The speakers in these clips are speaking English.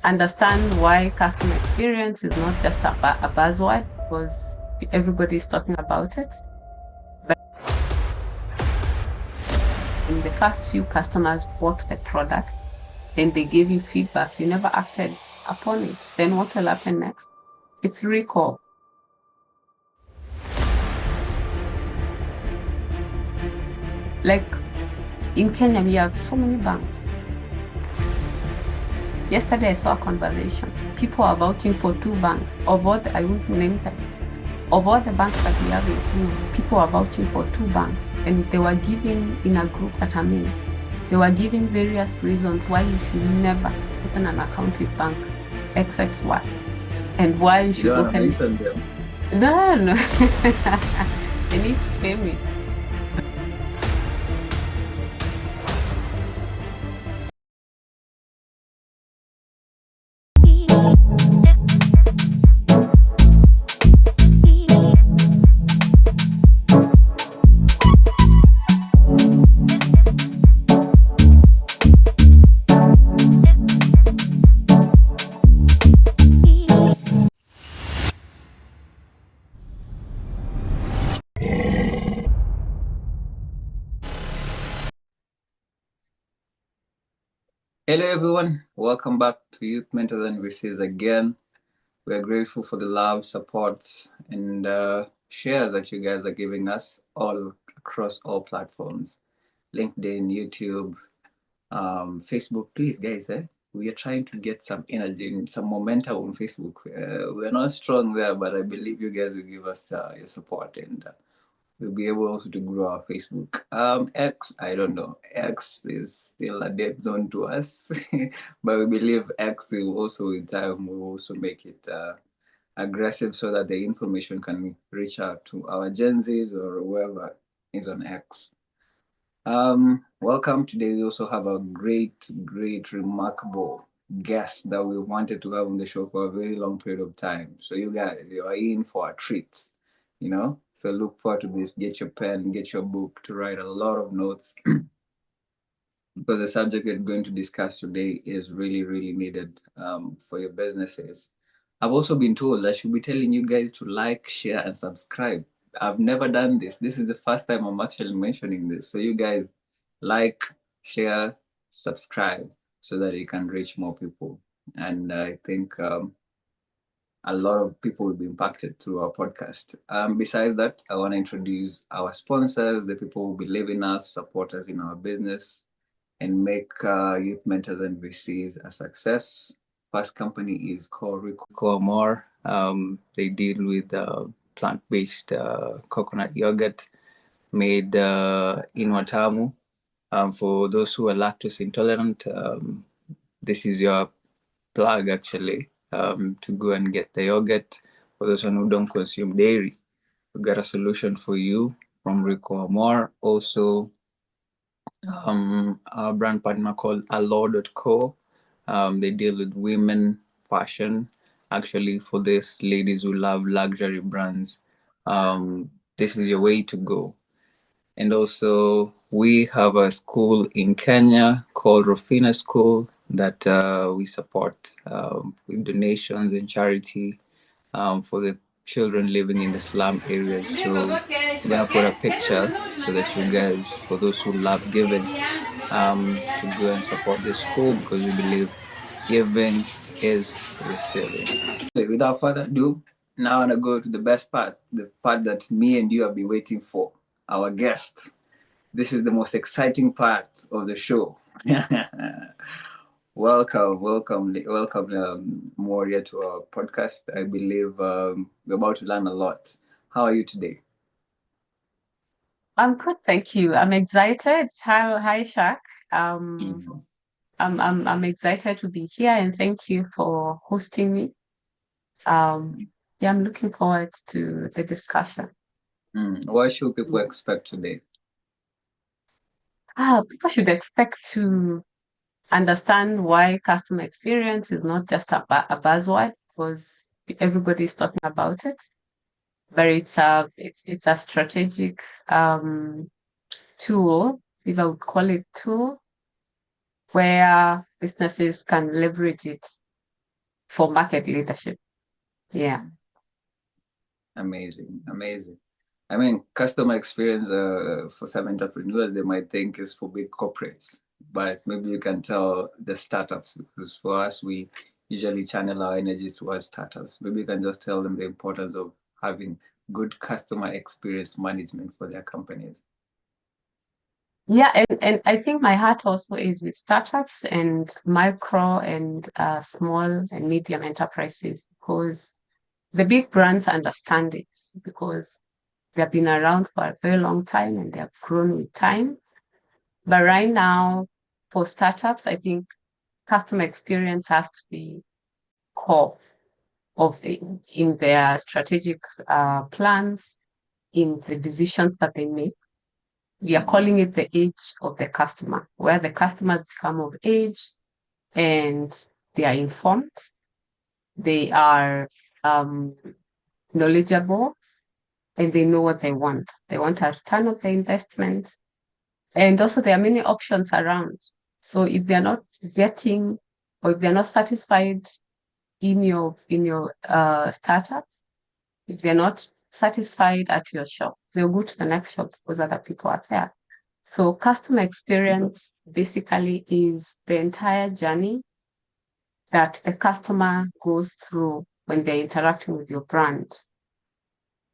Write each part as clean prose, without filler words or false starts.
understand why customer experience is not just a buzzword, because everybody's talking about it. But when the first few customers bought the product, then they gave you feedback, you never acted upon it. Then what will happen next? It's recall. Like in Kenya, we have so many banks. Yesterday, I saw a conversation. People are vouching for two banks. I won't name them. Of all the banks that we have in Kenya, people are vouching for two banks. And they were giving, in a group that I'm in, they were giving various reasons why you should never open an account with bank XXY. And why you should open. Them. No. They need to pay me. Hello, everyone. Welcome back to Youth Mentors and VCs again. We are grateful for the love, support, and shares that you guys are giving us all across all platforms. LinkedIn, YouTube, Facebook. Please, guys, we are trying to get some energy and some momentum on Facebook. We're not strong there, but I believe you guys will give us your support and we'll be able also to grow our Facebook. X, I don't know. X is still a dead zone to us, but we believe X will also, in time, will also make it aggressive so that the information can reach out to our Gen Zs or whoever is on X. Welcome. Today we also have a great, remarkable guest that we wanted to have on the show for a very long period of time. So you guys, you are in for a treat, So look forward to this. Get your pen, get your book to write a lot of notes because the subject we're going to discuss today is really, needed for your businesses. I've also been told I should be telling you guys to like, share, and subscribe. I've never done this. This is the first time I'm actually mentioning this. So you guys like, share, subscribe so that it can reach more people. And I think a lot of people will be impacted through our podcast. Besides that, I want to introduce our sponsors, the people who believe in us, support us in our business, and make Youth Mentors and VCs a success. First company is called Mworia. They deal with plant-based coconut yogurt made in Watamu. For those who are lactose intolerant, this is your plug actually to go and get the yogurt. For those who don't consume dairy, we got a solution for you from Rico Amor. Also, our brand partner called Allo.co. They deal with women fashion. Actually, for these ladies who love luxury brands, this is your way to go. And also, we have a school in Kenya called Rufina School that we support with donations and charity for the children living in the slum areas. So we're gonna put a picture so that you guys, for those who love giving, should go and support this school because we believe giving is receiving. Without further ado, now I'm gonna go to the best part, the part that me and you have been waiting for, our guest. This is the most exciting part of the show. Welcome, Mworia, to our podcast. I believe we're about to learn a lot. How are you today? I'm good, thank you. I'm excited. Hi, Shaq. I'm excited to be here, and thank you for hosting me. Yeah, I'm looking forward to the discussion. What should people expect today? People should expect to understand why customer experience is not just a buzzword, because everybody's talking about it. But it's a strategic tool, if I would call it tool, where businesses can leverage it for market leadership. Yeah. Amazing, amazing. I mean, customer experience for some entrepreneurs, they might think is for big corporates, but maybe you can tell the startups, because for us, we usually channel our energy towards startups. Maybe you can just tell them the importance of having good customer experience management for their companies. Yeah, and I think my heart also is with startups and micro and small and medium enterprises, because the big brands understand it because they have been around for a very long time and they have grown with time. But right now, for startups, I think customer experience has to be core in their strategic plans, in the decisions that they make. We are calling it the age of the customer, where the customers become of age and they are informed, they are knowledgeable, and they know what they want. They want a return of their investment. And also there are many options around. So if they're not getting or if they're not satisfied in your startup, if they're not satisfied at your shop, they'll go to the next shop because other people are there. So customer experience basically is the entire journey that the customer goes through when they're interacting with your brand.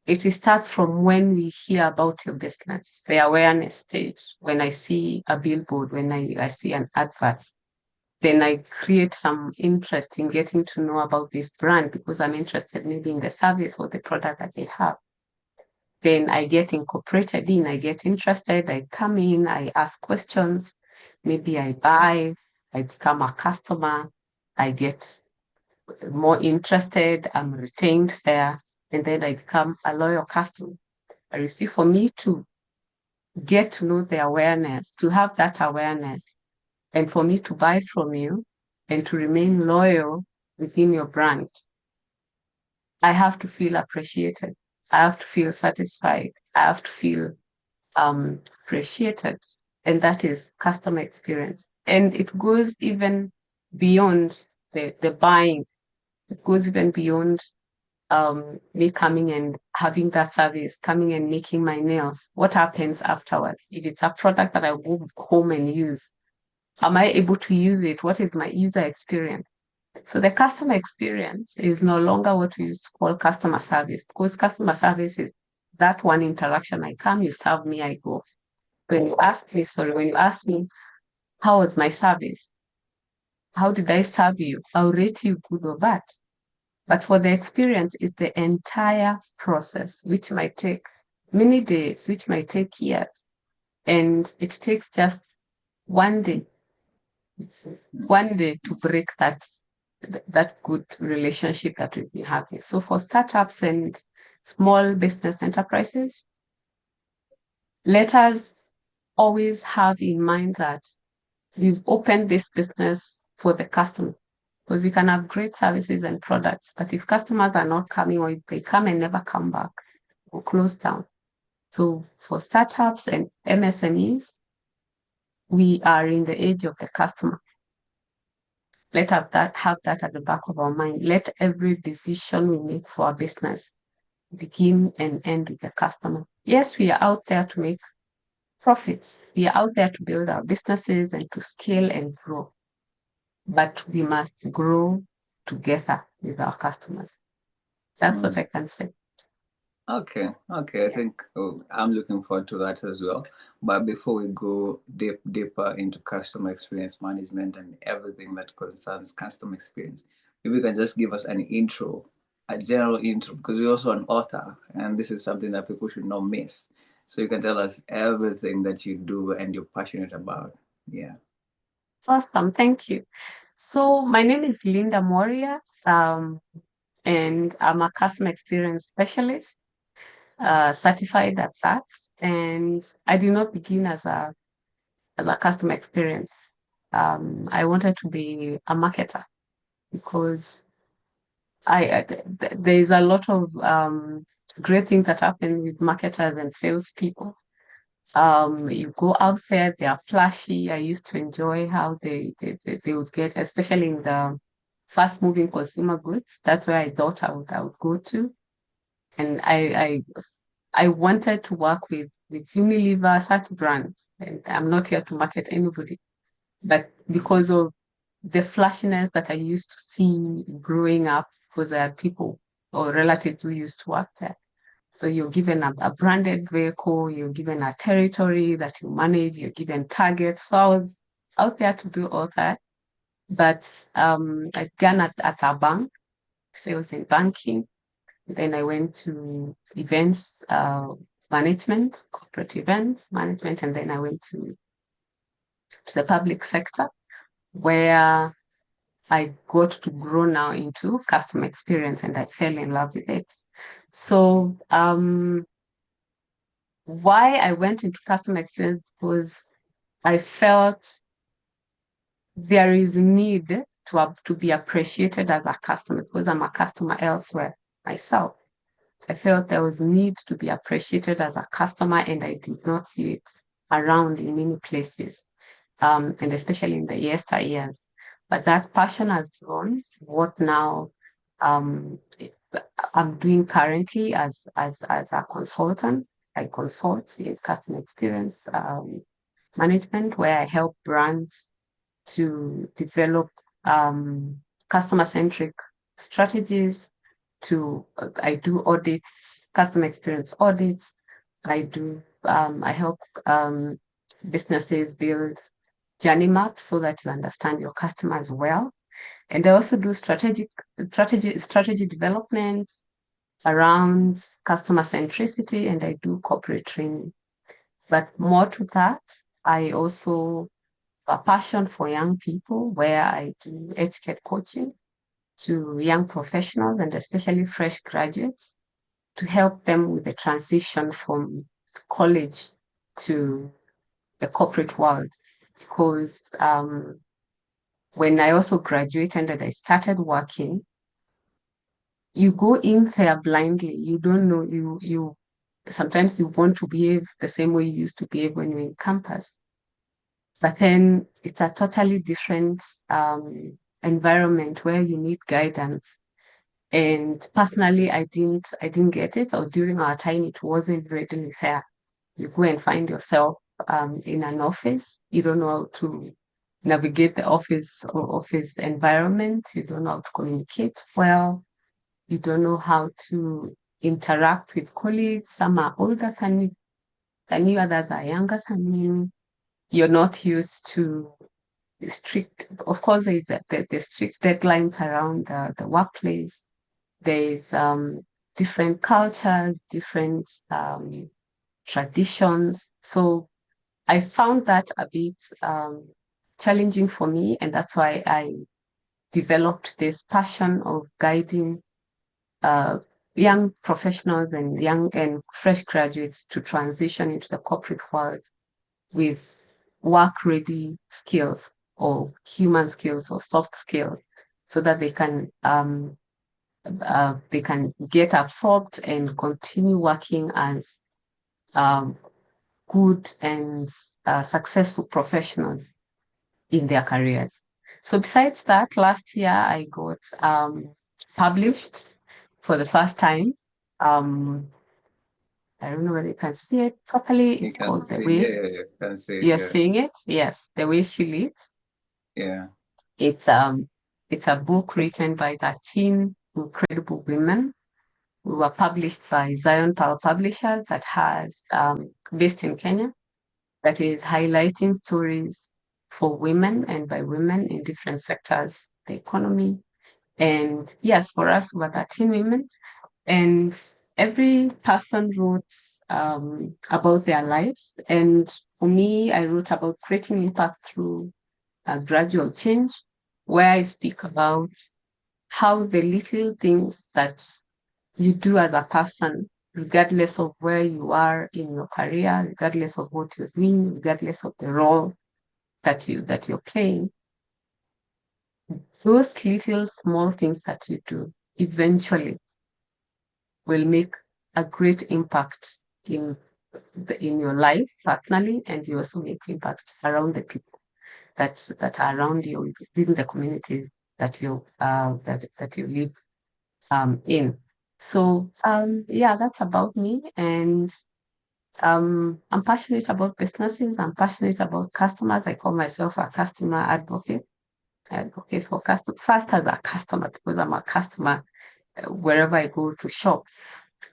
It starts from when we hear about your business, the awareness stage, when I see a billboard, when I see an advert, then I create some interest in getting to know about this brand because I'm interested maybe in the service or the product that they have. Then I get incorporated in, I get interested, I come in, I ask questions, maybe I buy, I become a customer, I get more interested, I'm retained there, and then I become a loyal customer. I receive for me to get to know the awareness, to have that awareness, and for me to buy from you and to remain loyal within your brand. I have to feel appreciated. I have to feel satisfied. I have to feel appreciated. And that is customer experience. And it goes even beyond the buying. It goes even beyond me coming and having that service, coming and making my nails. What happens afterwards? If it's a product that I go home and use, am I able to use it? What is my user experience? So the customer experience is no longer what we used to call customer service, because customer service is that one interaction. I come, you serve me, I go. When you ask me, how was my service? How did I serve you? I'll rate you good or bad. But for the experience, it's the entire process, which might take many days, which might take years. And it takes just one day, to break that good relationship that we've been having. So for startups and small business enterprises, let us always have in mind that we've opened this business for the customer, because we can have great services and products, but if customers are not coming or if they come and never come back, we'll close down. So for startups and MSMEs, we are in the age of the customer. Let have that at the back of our mind. Let every decision we make for our business begin and end with the customer. Yes, we are out there to make profits. We are out there to build our businesses and to scale and grow. But we must grow together with our customers. That's what I can say. Okay, okay. I Yeah. think I'm looking forward to that as well. But before we go deeper into customer experience management and everything that concerns customer experience, maybe you can just give us an intro, a general intro, because you're also an author, and this is something that people should not miss. So you can tell us everything that you do and you're passionate about. Yeah. Awesome. Thank you. So my name is Linda Mworia, and I'm a customer experience specialist, certified at that. And I did not begin as a customer experience. I wanted to be a marketer because there is a lot of great things that happen with marketers and salespeople. You go out there, they are flashy. I used to enjoy how they would get, especially in the fast-moving consumer goods. That's where I thought I would go to. And I wanted to work with Unilever, such brands. And I'm not here to market anybody, but because of the flashiness that I used to see growing up, because there are people or relatives who used to work there. So you're given a branded vehicle, you're given a territory that you manage, you're given targets. So I was out there to do all that. But I began at a bank, sales and banking. Then I went to events management, corporate events management, and then I went to the public sector where I got to grow now into customer experience, and I fell in love with it. So why I went into customer experience was I felt there is need to be appreciated as a customer because I'm a customer elsewhere myself. I felt there was need to be appreciated as a customer, and I did not see it around in many places, and especially in the yesteryears. But that passion has grown. What now um, I'm doing currently as a consultant. I consult in customer experience management, where I help brands to develop customer-centric strategies. I do audits, customer experience audits. I help businesses build journey maps so that you understand your customers well. And I also do strategy development around customer centricity, and I do corporate training. But more to that, I also have a passion for young people where I do etiquette coaching to young professionals and especially fresh graduates to help them with the transition from college to the corporate world. Because when I also graduated and I started working, you go in there blindly. You don't know, you sometimes you want to behave the same way you used to behave when you're in campus. But then it's a totally different environment where you need guidance. And personally, I didn't get it, or during our time, it wasn't readily fair. You go and find yourself in an office. You don't know how to navigate the office or office environment. You don't know how to communicate well. You don't know how to interact with colleagues. Some are older than you, others are younger than you. You're not used to strict, of course, there's the strict deadlines around the workplace. There's different cultures, different traditions. So I found that a bit challenging for me, and that's why I developed this passion of guiding young professionals and young and fresh graduates to transition into the corporate world with work-ready skills or human skills or soft skills, so that they can get absorbed and continue working as good and successful professionals in their careers. So besides that, last year I got published for the first time. I don't know whether you can see it properly. You It's can called The see, Way. yeah, can see it, You're yeah, seeing it? Yes, The Way She Leads. yeah. It's a book written by 13 incredible women who were published by Zion Pearl Publishers that has based in Kenya, that is highlighting stories for women and by women in different sectors, the economy. And yes, for us, we were 13 women, and every person wrote about their lives. And for me, I wrote about creating impact through a gradual change, where I speak about how the little things that you do as a person, regardless of where you are in your career, regardless of what you're doing, regardless of the role that you're playing, those little small things that you do eventually will make a great impact in your life personally, and you also make impact around the people that are around you within the community that you live in. So yeah, that's about me. And I'm passionate about businesses. I'm passionate about customers. I call myself a customer advocate. I advocate for customer first as a customer because I'm a customer wherever I go to shop.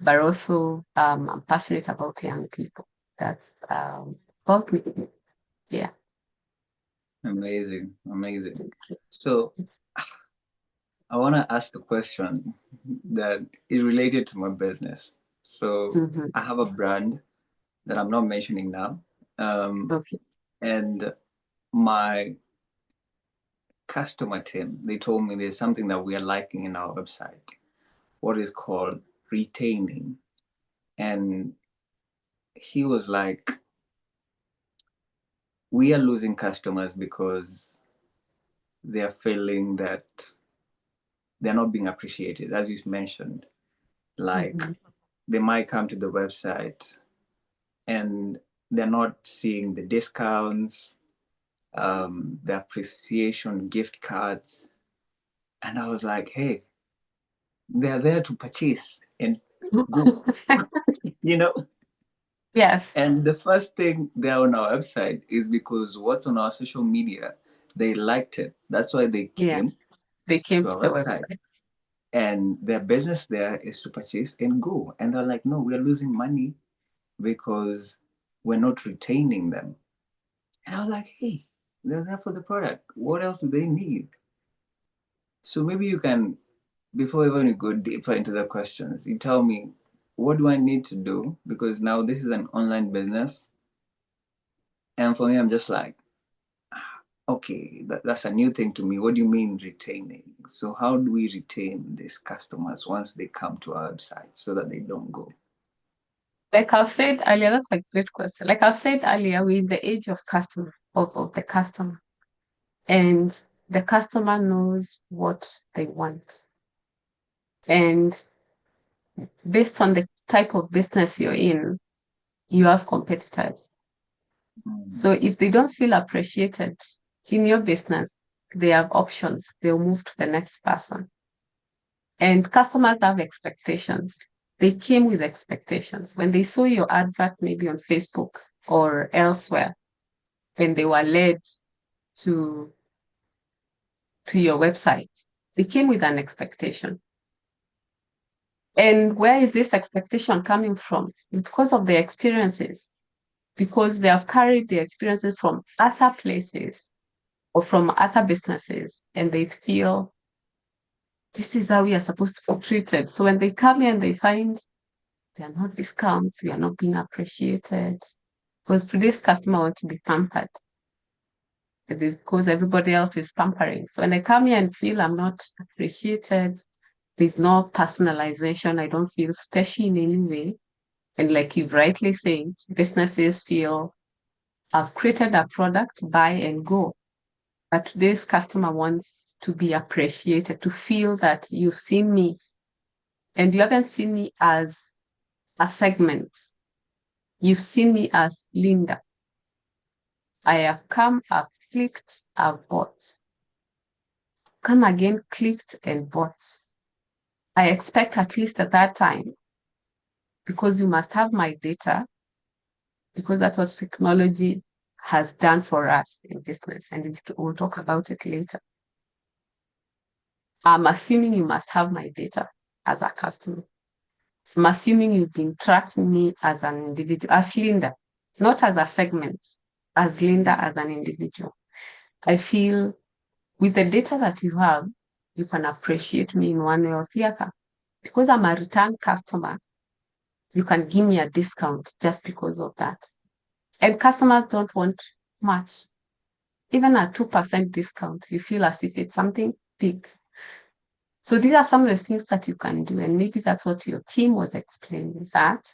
But also I'm passionate about young people. That's about me. Yeah. Amazing, amazing. So I want to ask a question that is related to my business. So Mm-hmm. I have a brand that I'm not mentioning now, Okay. and my customer team, they told me there's something that we are lacking in our website, what is called retaining. And he was like, we are losing customers because they are feeling that they're not being appreciated, as you mentioned. Like Mm-hmm. they might come to the website and they're not seeing the discounts, the appreciation gift cards. And I was like, hey, they're there to purchase and go, you know? Yes. And the first thing there on our website is because what's on our social media, they liked it. That's why they came Yes. They came to to our the website. website. And their business there is to purchase and go. And they're like, no, we're losing money because we're not retaining them. And I was like, hey, they're there for the product. What else do they need? So maybe you can, before even we go deeper into the questions, you tell me, what do I need to do? Because now this is an online business. And for me, I'm just like, okay, that's a new thing to me. What do you mean retaining? So how do we retain these customers once they come to our website so that they don't go? Like I've said earlier, that's a great question. Like I've said earlier, we're in the age of customer, of the customer. And the customer knows what they want. And based on the type of business you're in, you have competitors. Mm. So if they don't feel appreciated in your business, they have options. They'll move to the next person. And customers have expectations. They came with expectations. When they saw your advert, maybe on Facebook or elsewhere, when they were led to your website, they came with an expectation. And where is this expectation coming from? It's because of their experiences, because they have carried their experiences from other places or from other businesses, and they feel this is how we are supposed to be treated. So when they come here and they find there are not discounts, we are not being appreciated, because today's customer want to be pampered. It is because everybody else is pampering. So when I come here and feel I'm not appreciated, there's no personalization, I don't feel special in any way. And like you've rightly said, businesses feel I've created a product, buy and go. But today's customer wants to be appreciated, to feel that you've seen me and you haven't seen me as a segment. You've seen me as Linda. I have come, I've clicked, I've bought. Come again, clicked and bought. I expect at least at that time, because you must have my data, because that's what technology has done for us in business, and we'll talk about it later. I'm assuming you must have my data as a customer. I'm assuming you've been tracking me as an individual, as Linda, not as a segment, as Linda as an individual. I feel with the data that you have, you can appreciate me in one way or the other. Because I'm a return customer, you can give me a discount just because of that. And customers don't want much. Even a 2% discount, you feel as if it's something big. So these are some of the things that you can do. And maybe that's what your team was explaining, that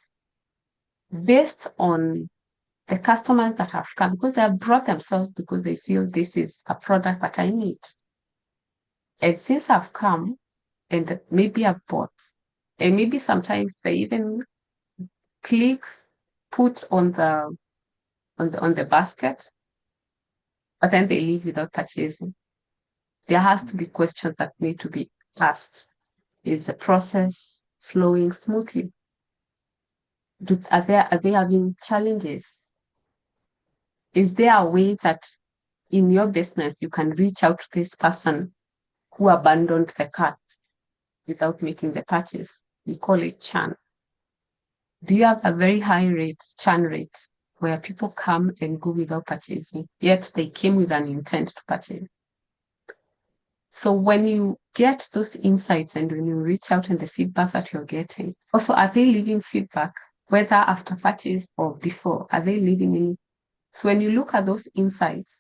based on the customers that have come, because they have brought themselves because they feel this is a product that I need. And since I've come and maybe I've bought, and maybe sometimes they even click, put on the basket, but then they leave without purchasing. There has to be questions that need to be asked. Is the process flowing smoothly? Are they having challenges? Is there a way that in your business you can reach out to this person who abandoned the cart without making the purchase? We call it churn. Do you have a very high churn rate, where people come and go without purchasing, yet they came with an intent to purchase? So when you get those insights and when you reach out and the feedback that you're getting, also, are they leaving feedback, whether after purchase or before? Are they leaving any? So when you look at those insights,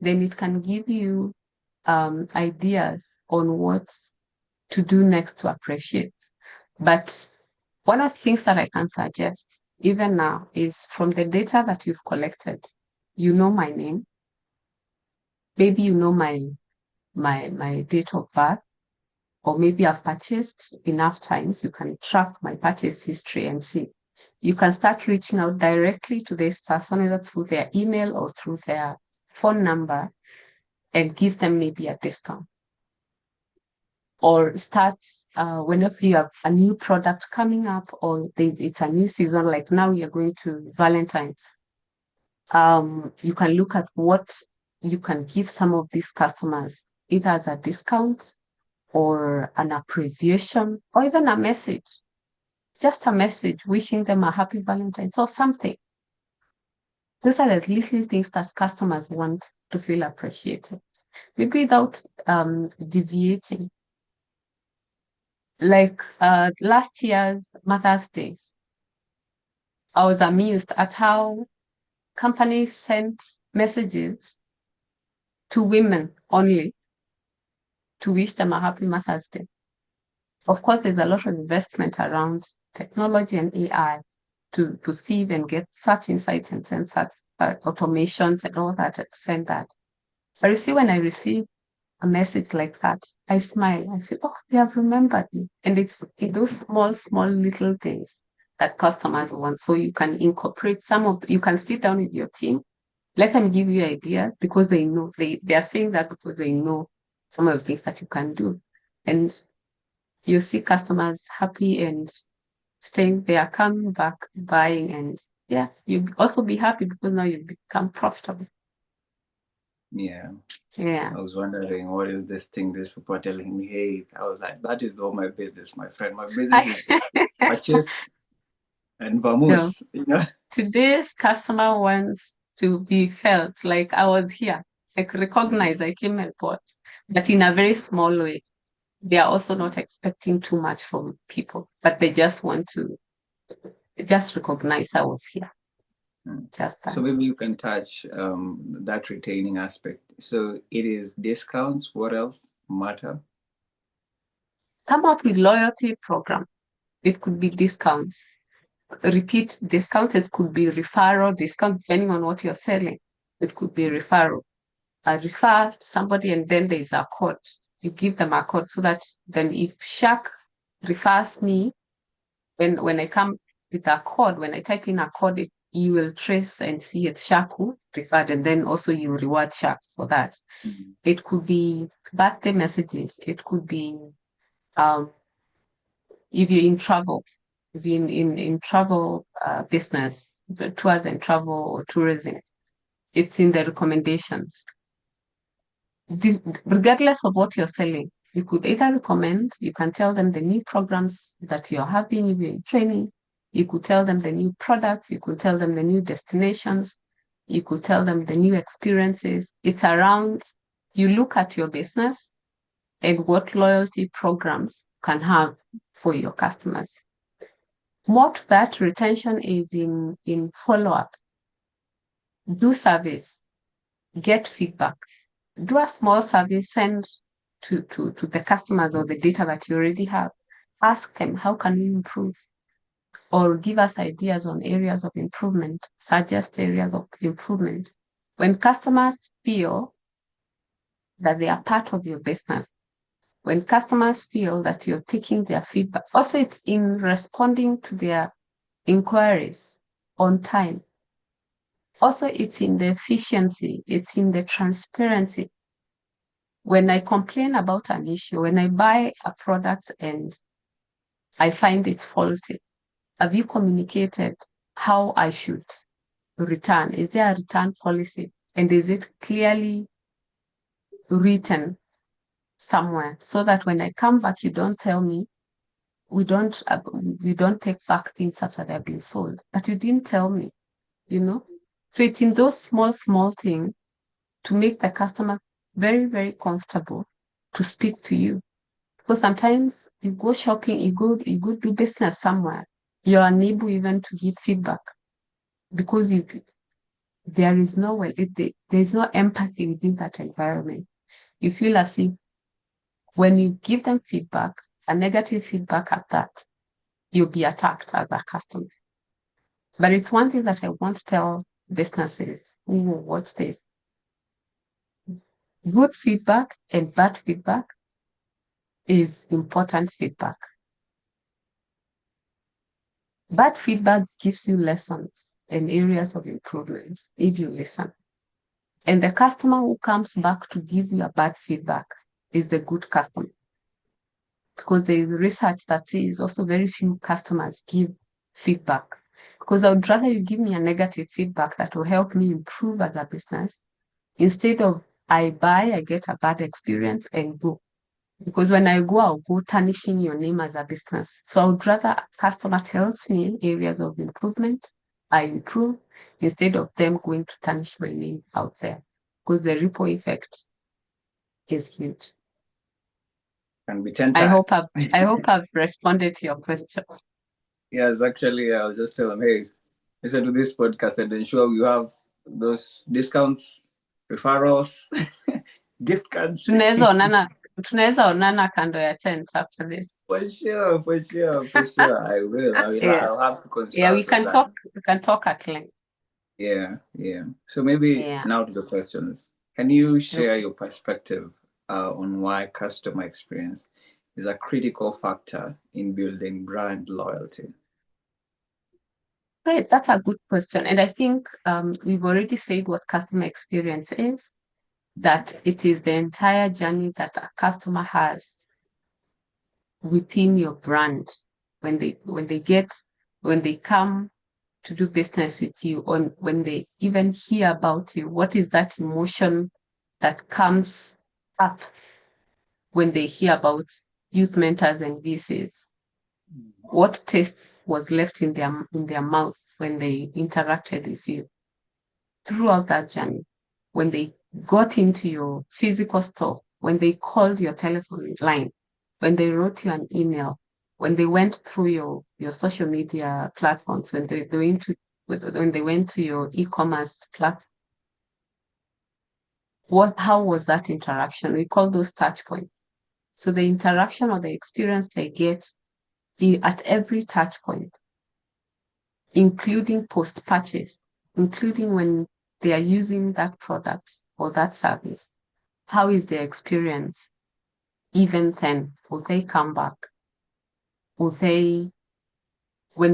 then it can give you ideas on what to do next to appreciate. But one of the things that I can suggest, even now, is from the data that you've collected, you know my name, maybe you know my date of birth, or maybe I've purchased enough times. You can track my purchase history and see. You can start reaching out directly to this person, either through their email or through their phone number, and give them maybe a discount. Or start whenever you have a new product coming up, or it's a new season, like now you're going to Valentine's. You can look at what you can give some of these customers, either as a discount or an appreciation, or even a message, just a message wishing them a happy Valentine's or something. Those are the little things that customers want to feel appreciated, maybe without deviating. Like last year's Mother's Day, I was amused at how companies sent messages to women only to wish them a happy Mother's Day. Of course, there's a lot of investment around technology and AI to receive and get such insights and send such automations and all that to send that. But you see, when I receive a message like that, I smile. I feel, oh, they have remembered me. And it's those small little things that customers want. So you can incorporate you can sit down with your team, let them give you ideas, because they know, they are saying that because they know some of the things that you can do. And you see customers happy and staying, they are coming back, buying, and yeah, you also be happy because now you become profitable. Yeah. Yeah. I was wondering, what is this thing these people are telling me? Hey, I was like, that is all my business, my friend. My business is purchase and No. vamoose, you know? Today's customer wants to be felt like I was here, like recognized, I came and bought, but in a very small way. They are also not expecting too much from people, but they just want to just recognize I was here. Just that. So maybe you can touch that retaining aspect. So it is discounts. What else matter? Come up with loyalty program. It could be discounts, repeat discounts. It could be referral discount, depending on what you're selling. It could be referral. I refer somebody and then there's a code. You give them a code so that then if Shaq refers me, when I come with a code, when I type in a code, you will trace and see it's Shaq who referred, and then also you reward Shaq for that. Mm-hmm. It could be birthday messages. It could be if you're in travel, if you're in travel business, the tours and travel or tourism, it's in the recommendations. Regardless of what you're selling, you could either recommend, you can tell them the new programs that you're having, if you're in training, you could tell them the new products, you could tell them the new destinations, you could tell them the new experiences. It's around, you look at your business and what loyalty programs can have for your customers. More to that, retention is in follow-up. Do surveys, get feedback. Do a small survey, send to the customers or the data that you already have. Ask them, how can we improve? Or give us ideas on areas of improvement, suggest areas of improvement. When customers feel that they are part of your business, when customers feel that you're taking their feedback, also it's in responding to their inquiries on time. Also, it's in the efficiency, it's in the transparency. when I complain about an issue, when I buy a product and I find it's faulty, have you communicated how I should return? Is there a return policy? And is it clearly written somewhere so that when I come back, you don't tell me we don't take back things after they've been sold, but you didn't tell me, you know? So it's in those small things to make the customer very, very comfortable to speak to you. Because sometimes you go shopping, you go do business somewhere, you're unable even to give feedback because there is there's no empathy within that environment. You feel as if when you give them feedback, a negative feedback at that, you'll be attacked as a customer. But it's one thing that I want to tell businesses who will watch this. Good feedback and bad feedback is important feedback. Bad feedback gives you lessons and areas of improvement if you listen. And the customer who comes back to give you a bad feedback is the good customer. Because there is research that says also very few customers give feedback. Because I would rather you give me a negative feedback that will help me improve as a business instead of I buy, I get a bad experience and go. Because when I go, I'll go tarnishing your name as a business. So I would rather a customer tells me areas of improvement, I improve, instead of them going to tarnish my name out there. Because the ripple effect is huge. Can be 10 times. I hope I've responded to your question. Yes, actually, I'll just tell them, hey, listen to this podcast and ensure you have those discounts, referrals, gift cards. Tunaweza onana kando ya tent after this. For sure. I will. Yes. I'll have to consult. Yeah, we can talk at length. Yeah. So maybe now to the questions. Can you share your perspective on why customer experience is a critical factor in building brand loyalty? Great, that's a good question. And I think we've already said what customer experience is, that it is the entire journey that a customer has within your brand when they come to do business with you, or when they even hear about you. What is that emotion that comes up when they hear about youth mentors and VCs? What taste was left in their mouth when they interacted with you throughout that journey? When they got into your physical store, when they called your telephone line, when they wrote you an email, when they went through your social media platforms, when they went to your e-commerce platform. How was that interaction? We call those touch points. So the interaction or the experience they get at every touch point, including post-purchase, including when they are using that product or that service. How is their experience? Even then, will they come back? When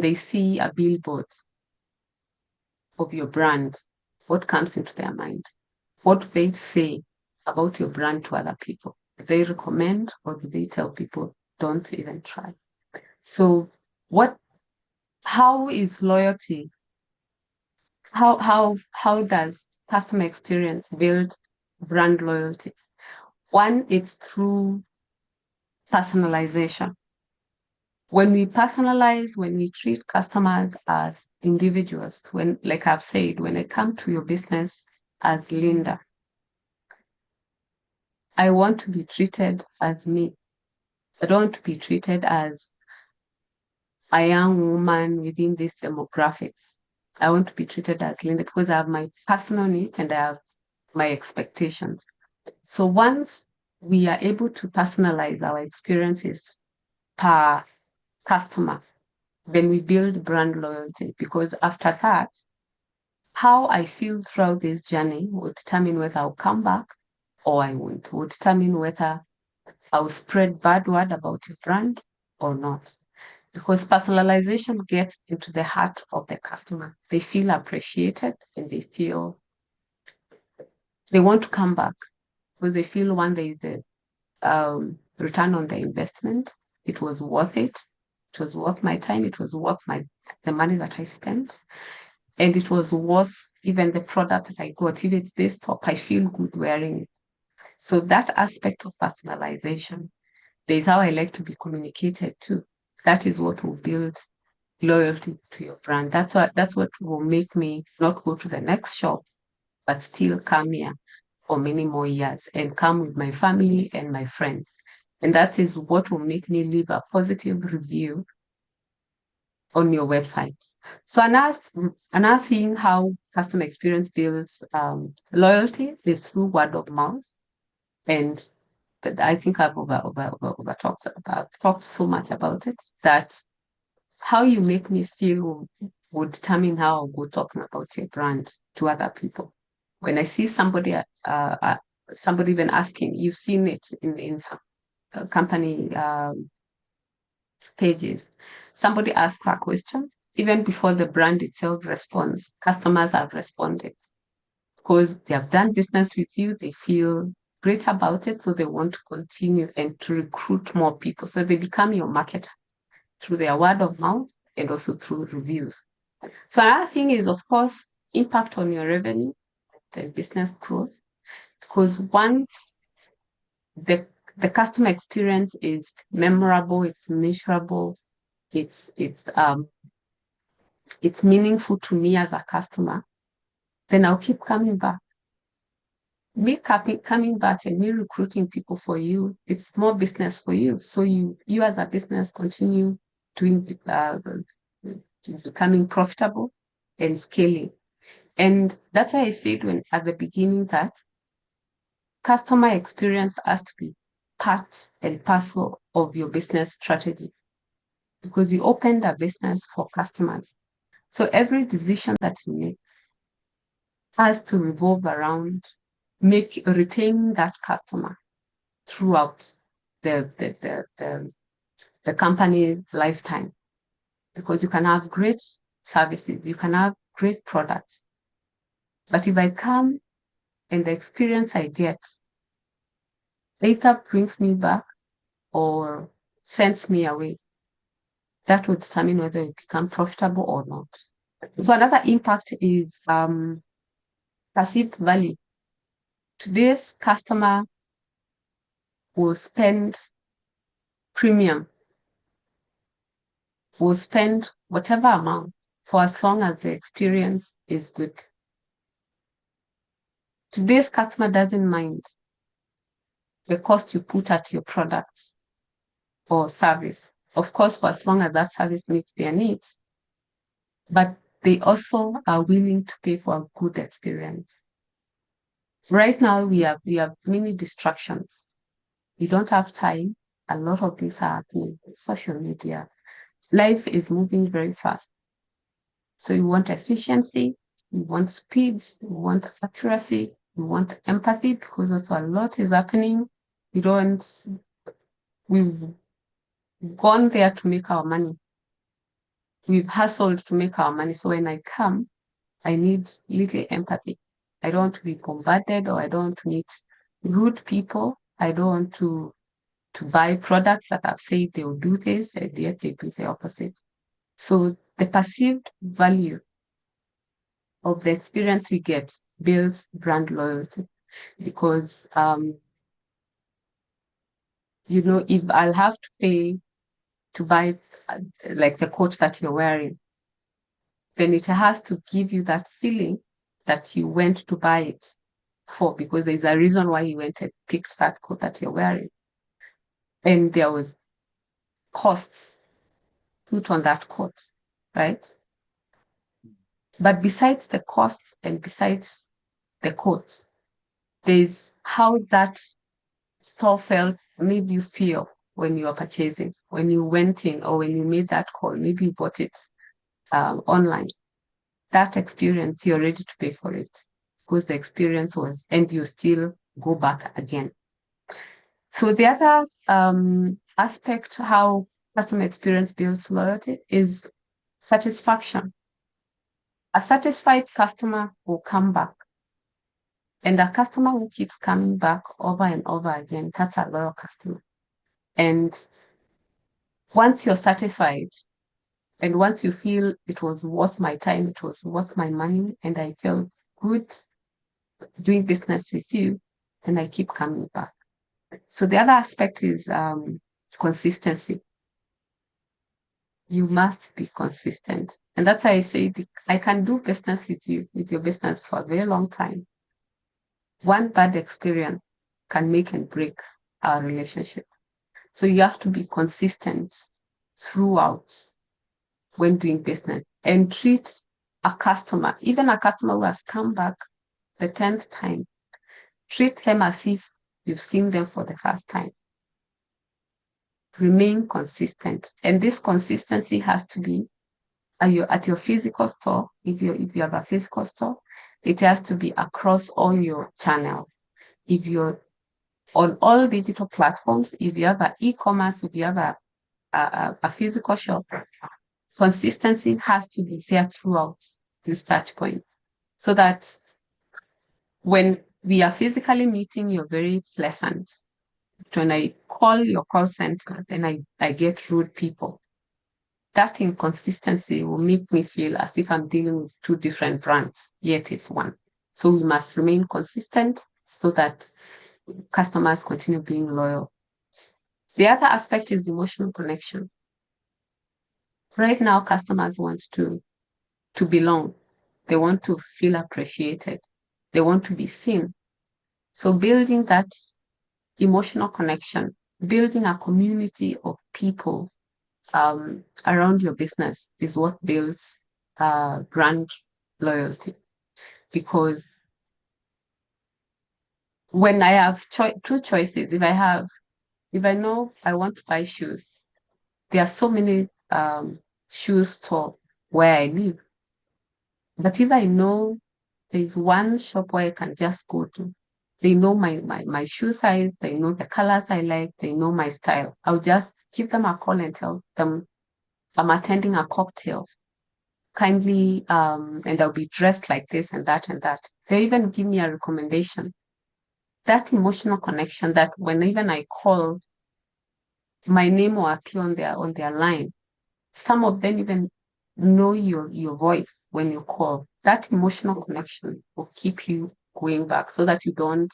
they see a billboard of your brand, what comes into their mind? What do they say about your brand to other people? Do they recommend, or do they tell people, don't even try? So how is loyalty? How does customer experience build brand loyalty? One, it's through personalization. When we personalize, when we treat customers as individuals, like I've said, when I come to your business as Linda, I want to be treated as me. I don't want to be treated as a young woman within this demographics. I want to be treated as Linda because I have my personal needs and I have my expectations. So once we are able to personalize our experiences per customer, then we build brand loyalty, because after that, how I feel throughout this journey will determine whether I'll come back or I won't, will determine whether I'll spread bad word about your brand or not. Because personalization gets into the heart of the customer. They feel appreciated and they feel they want to come back. because they feel one day the return on the investment, it was worth it. It was worth my time. It was worth the money that I spent. And it was worth even the product that I got. If it's this top, I feel good wearing it. So that aspect of personalization, there's how I like to be communicated to. That is what will build loyalty to your brand. That's what will make me not go to the next shop, but still come here for many more years and come with my family and my friends. And that is what will make me leave a positive review on your website. So another thing how customer experience builds loyalty is through word of mouth. And I think I've over talked so much about it that how you make me feel will determine how I'll go talking about your brand to other people. When I see somebody somebody even asking, you've seen it in some company pages. Somebody asks a question, even before the brand itself responds, customers have responded because they have done business with you, they feel great about it, so they want to continue and to recruit more people. So they become your marketer through their word of mouth and also through reviews. So another thing is, of course, impact on your revenue, the business growth, because once the customer experience is memorable, it's measurable, it's meaningful to me as a customer, then I'll keep coming back. Me coming back and me recruiting people for you, it's more business for you. So you as a business continue doing becoming profitable and scaling. And that's why I said at the beginning that customer experience has to be part and parcel of your business strategy because you opened a business for customers. So every decision that you make has to revolve around retaining that customer throughout the company lifetime. Because you can have great services, you can have great products. But if I come and the experience I get either brings me back or sends me away, that would determine whether it become profitable or not. So another impact is perceived value. Today's customer will spend premium, will spend whatever amount for as long as the experience is good. Today's customer doesn't mind the cost you put at your product or service. Of course, for as long as that service meets their needs, but they also are willing to pay for a good experience. Right now, we have many distractions. You don't have time. A lot of things are happening. Social media. Life is moving very fast. So you want efficiency, you want speed, you want accuracy, you want empathy because also a lot is happening. We've gone there to make our money. We've hustled to make our money. So when I come, I need little empathy. I don't want to be bombarded or I don't need rude people. I don't want to buy products that have said they will do this and yet they do the opposite. So the perceived value of the experience we get builds brand loyalty because if I'll have to pay to buy like the coat that you're wearing, then it has to give you that feeling that you went to buy it for because there's a reason why you went and picked that coat that you're wearing. And there was costs put on that coat, right? But besides the costs and besides the coats, there's how that store made you feel when you were purchasing, when you went in or when you made that call, maybe you bought it online. That experience, you're ready to pay for it because the experience was, and you still go back again. So the other aspect, how customer experience builds loyalty is satisfaction. A satisfied customer will come back. And a customer who keeps coming back over and over again, that's a loyal customer. And once you're satisfied, and once you feel it was worth my time, it was worth my money, and I felt good doing business with you, then I keep coming back. So the other aspect is consistency. You must be consistent. And that's why I say I can do business with you, with your business for a very long time. One bad experience can make and break our relationship. So you have to be consistent throughout when doing business and treat a customer, even a customer who has come back the 10th time, treat them as if you've seen them for the first time. Remain consistent. And this consistency has to be at your physical store. If you have a physical store, it has to be across all your channels. If you're on all digital platforms, if you have an e-commerce, if you have a physical shop, consistency has to be there throughout these touch points, so that when we are physically meeting, you're very pleasant. When I call your call center, then I get rude people. That inconsistency will make me feel as if I'm dealing with two different brands, yet it's one. So we must remain consistent so that customers continue being loyal. The other aspect is emotional connection. Right now, customers want to belong. They want to feel appreciated. They want to be seen. So building that emotional connection, building a community of people around your business is what builds brand loyalty. Because when I have two choices, if I know I want to buy shoes, there are so many shoe store where I live. But if I know there's one shop where I can just go to, they know my shoe size, they know the colors I like, they know my style. I'll just give them a call and tell them I'm attending a cocktail. Kindly, and I'll be dressed like this and that and that. They even give me a recommendation. That emotional connection, that when even I call, my name will appear on their line. Some of them even know your voice when you call. That emotional connection will keep you going back, so that you don't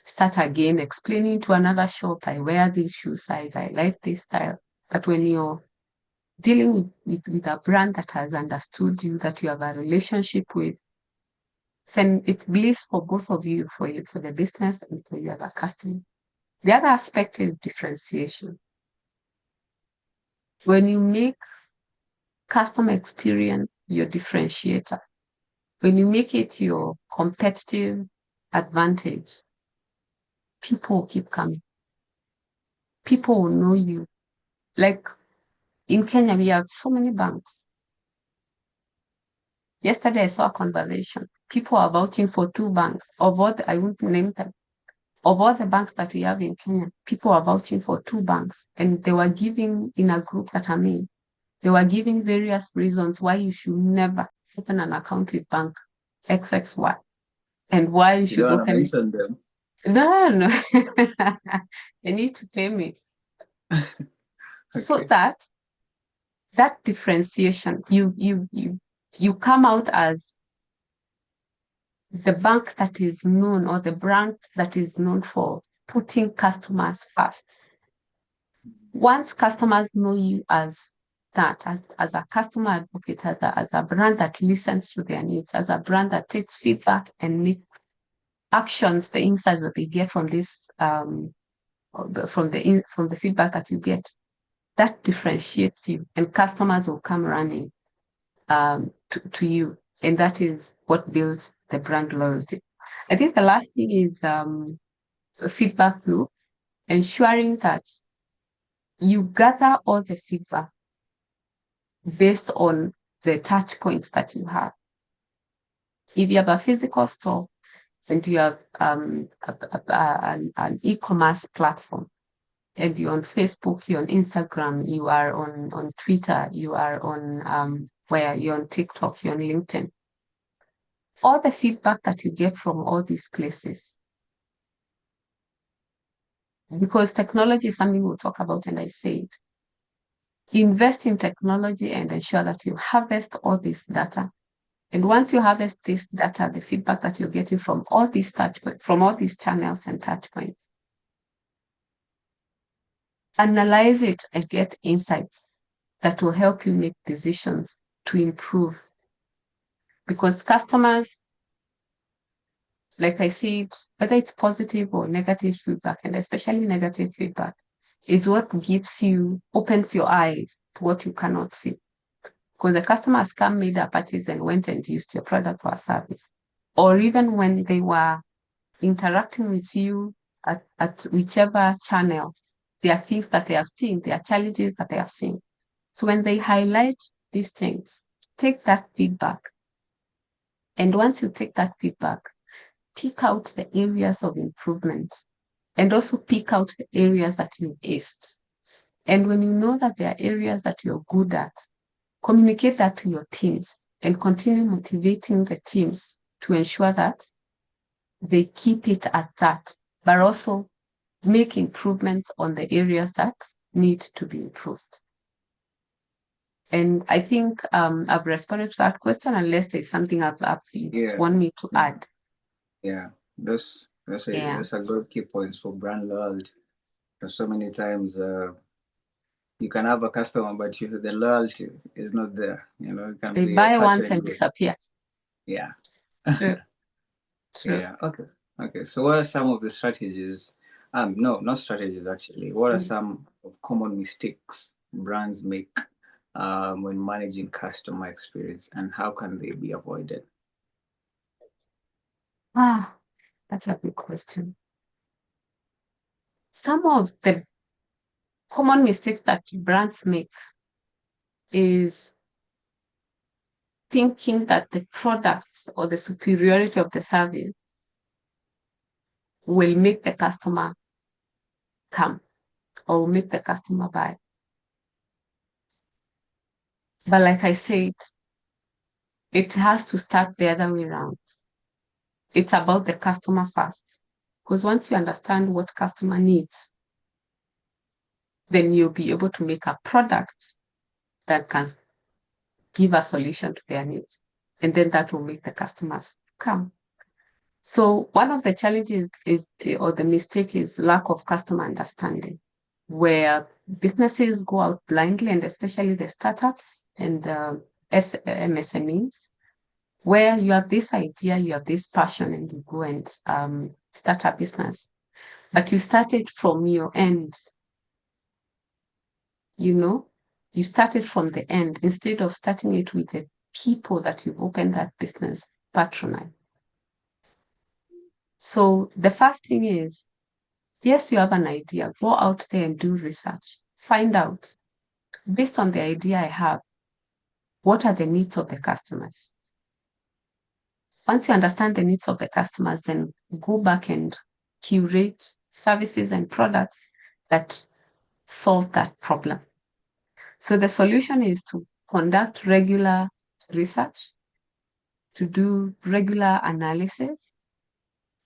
start again explaining to another shop, I wear this shoe size, I like this style. But when you're dealing with a brand that has understood you, that you have a relationship with, then it's bliss for both of you, for the business and for you as a customer. The other aspect is differentiation. When you make customer experience your differentiator, when you make it your competitive advantage, people will keep coming. People will know you. Like in Kenya, we have so many banks. Yesterday, I saw a conversation. People are vouching for two banks. I won't name them. Of all the banks that we have in Kenya, people are vouching for two banks. And they were giving, in a group that I'm in, they were giving various reasons why you should never open an account with bank XXY, and why you You should don't want to open. mention them. No. They need to pay me. So Okay. that differentiation, you come out as the bank that is known, or the brand that is known for putting customers first. Once customers know you as that, as a customer advocate, as a brand that listens to their needs, as a brand that takes feedback and makes actions, the insights that they get from this, from the feedback that you get, that differentiates you, and customers will come running to you, and that is what builds the brand loyalty. I think the last thing is a feedback loop, ensuring that you gather all the feedback based on the touch points that you have. If you have a physical store and you have an e-commerce platform, and you're on Facebook, you're on Instagram, you are on Twitter, you are on where you're on TikTok, you're on LinkedIn. all the feedback that you get from all these places, because technology is something we'll talk about, and I said, invest in technology and ensure that you harvest all this data. And once you harvest this data, the feedback that you're getting from all these from all these channels and touch points, analyze it and get insights that will help you make decisions to improve. Because customers, like I said, whether it's positive or negative feedback, and especially negative feedback, is what opens your eyes to what you cannot see. Because the customers come, made a purchase, and went and used your product or service. Or even when they were interacting with you at whichever channel, there are things that they have seen, there are challenges that they have seen. So when they highlight these things, take that feedback. And once you take that feedback, pick out the areas of improvement and also pick out the areas that you aced. And when you know that there are areas that you're good at, communicate that to your teams and continue motivating the teams to ensure that they keep it at that, but also make improvements on the areas that need to be improved. And I think I've responded to that question, unless there's something you want me to add. Yeah, that's a good key points for brand loyalty. Because so many times you can have a customer, but the loyalty is not there. It can They be buy once and disappear. Yeah. True. True. Yeah. Okay. So what are some of the strategies? No, not strategies actually. What are some of common mistakes brands make when managing customer experience, and how can they be avoided? That's a good question. Some of the common mistakes that brands make is thinking that the product or the superiority of the service will make the customer come or will make the customer buy. But like I said, it has to start the other way around. It's about the customer first. Because once you understand what customer needs, then you'll be able to make a product that can give a solution to their needs. And then that will make the customers come. So one of the challenges or the mistake is lack of customer understanding, where businesses go out blindly, and especially the startups and the MSMEs, where you have this idea, you have this passion, and you go and start a business. But you started from your end, you started from the end instead of starting it with the people that you've opened that business patronize. So the first thing is, yes, you have an idea. Go out there and do research. Find out, based on the idea I have, what are the needs of the customers? Once you understand the needs of the customers, then go back and curate services and products that solve that problem. So the solution is to conduct regular research, to do regular analysis,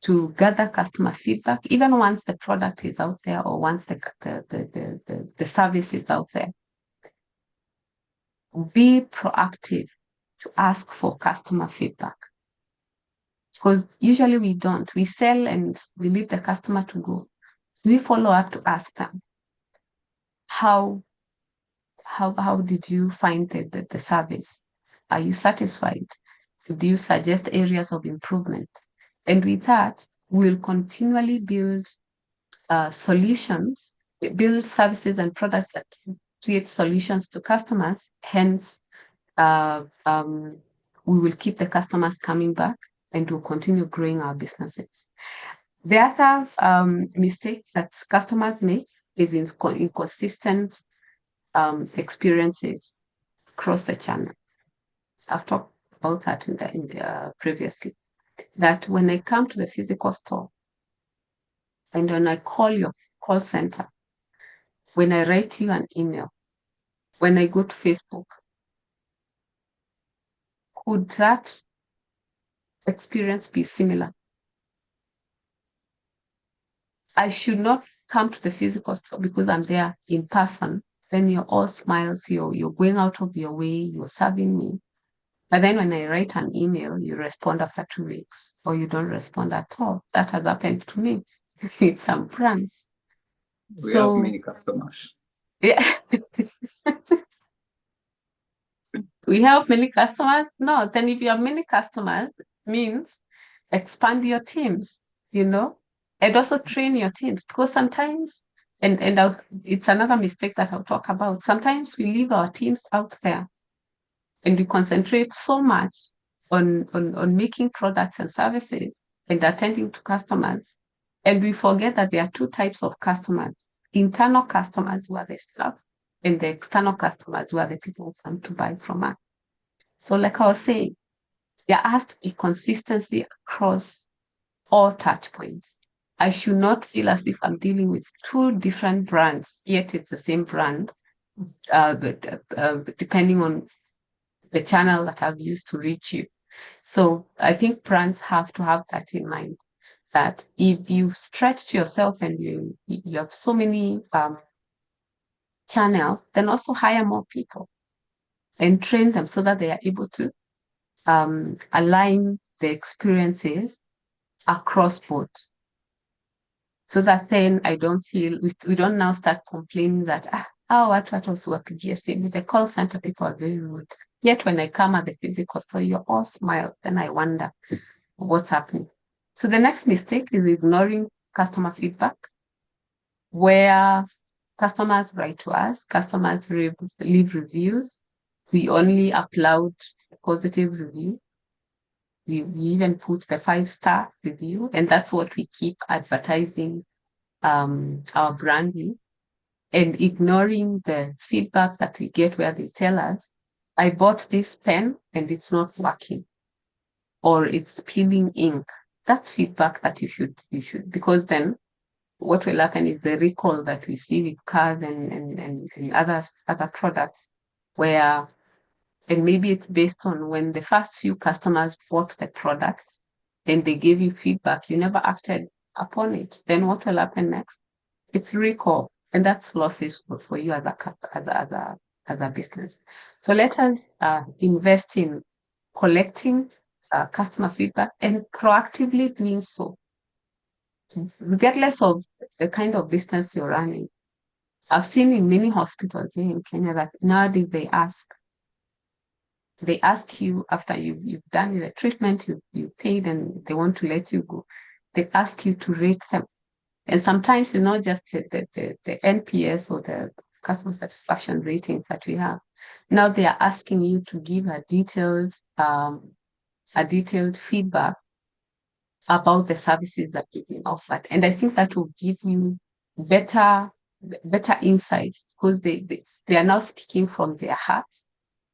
to gather customer feedback, even once the product is out there or once the service is out there. Be proactive to ask for customer feedback. Because usually we don't. We sell and we leave the customer to go. We follow up to ask them, how did you find the service? Are you satisfied? Do you suggest areas of improvement? And with that, we'll continually build solutions, build services and products that create solutions to customers. Hence, we will keep the customers coming back, and we'll continue growing our businesses. The other mistake that customers make is inconsistent experiences across the channel. I've talked about that in the previously. That when I come to the physical store, and when I call your call center, when I write you an email, when I go to Facebook, could that experience be similar. I should not come to the physical store because I'm there in person. Then you're all smiles, you're going out of your way, you're serving me. But then when I write an email, you respond after 2 weeks, or you don't respond at all. That has happened to me with some brands. We have So many customers. yeah, we have many customers. No, then if you have many customers, means expand your teams, and also train your teams, because sometimes, it's another mistake that I'll talk about. Sometimes we leave our teams out there and we concentrate so much on making products and services and attending to customers, and we forget that there are two types of customers: internal customers, who are the staff, and the external customers, who are the people who come to buy from us. So like I was saying, there has to be consistency across all touch points. I should not feel as if I'm dealing with two different brands, yet it's the same brand, depending on the channel that I've used to reach you. So I think brands have to have that in mind, that if you've stretched yourself and you have so many channels, then also hire more people and train them so that they are able to align the experiences across board. So that then I don't feel, we don't now start complaining that, watu wasiwapigie simu. The call center people are very rude. Yet when I come at the physical store, you're all smiles. Then I wonder what's happening. So the next mistake is ignoring customer feedback, where customers write to us, customers leave reviews. We only upload a positive review. We even put the 5-star review, and that's what we keep advertising our brand with, and ignoring the feedback that we get where they tell us, I bought this pen and it's not working, or it's spilling ink. That's feedback that you should, because then what will happen is the recall that we see with cars and other products, where, and maybe it's based on when the first few customers bought the product and they gave you feedback, you never acted upon it. Then what will happen next? It's recall, and that's losses for you as a business. So let us invest in collecting customer feedback and proactively doing so, regardless of the kind of business you're running. I've seen in many hospitals here in Kenya that nowadays they ask you after you've done the treatment, you paid, and they want to let you go. They ask you to rate them. And sometimes it's not just the NPS or the customer satisfaction ratings that we have. Now they are asking you to give a detailed feedback about the services that you've been offered. And I think that will give you better insights, because they are now speaking from their hearts,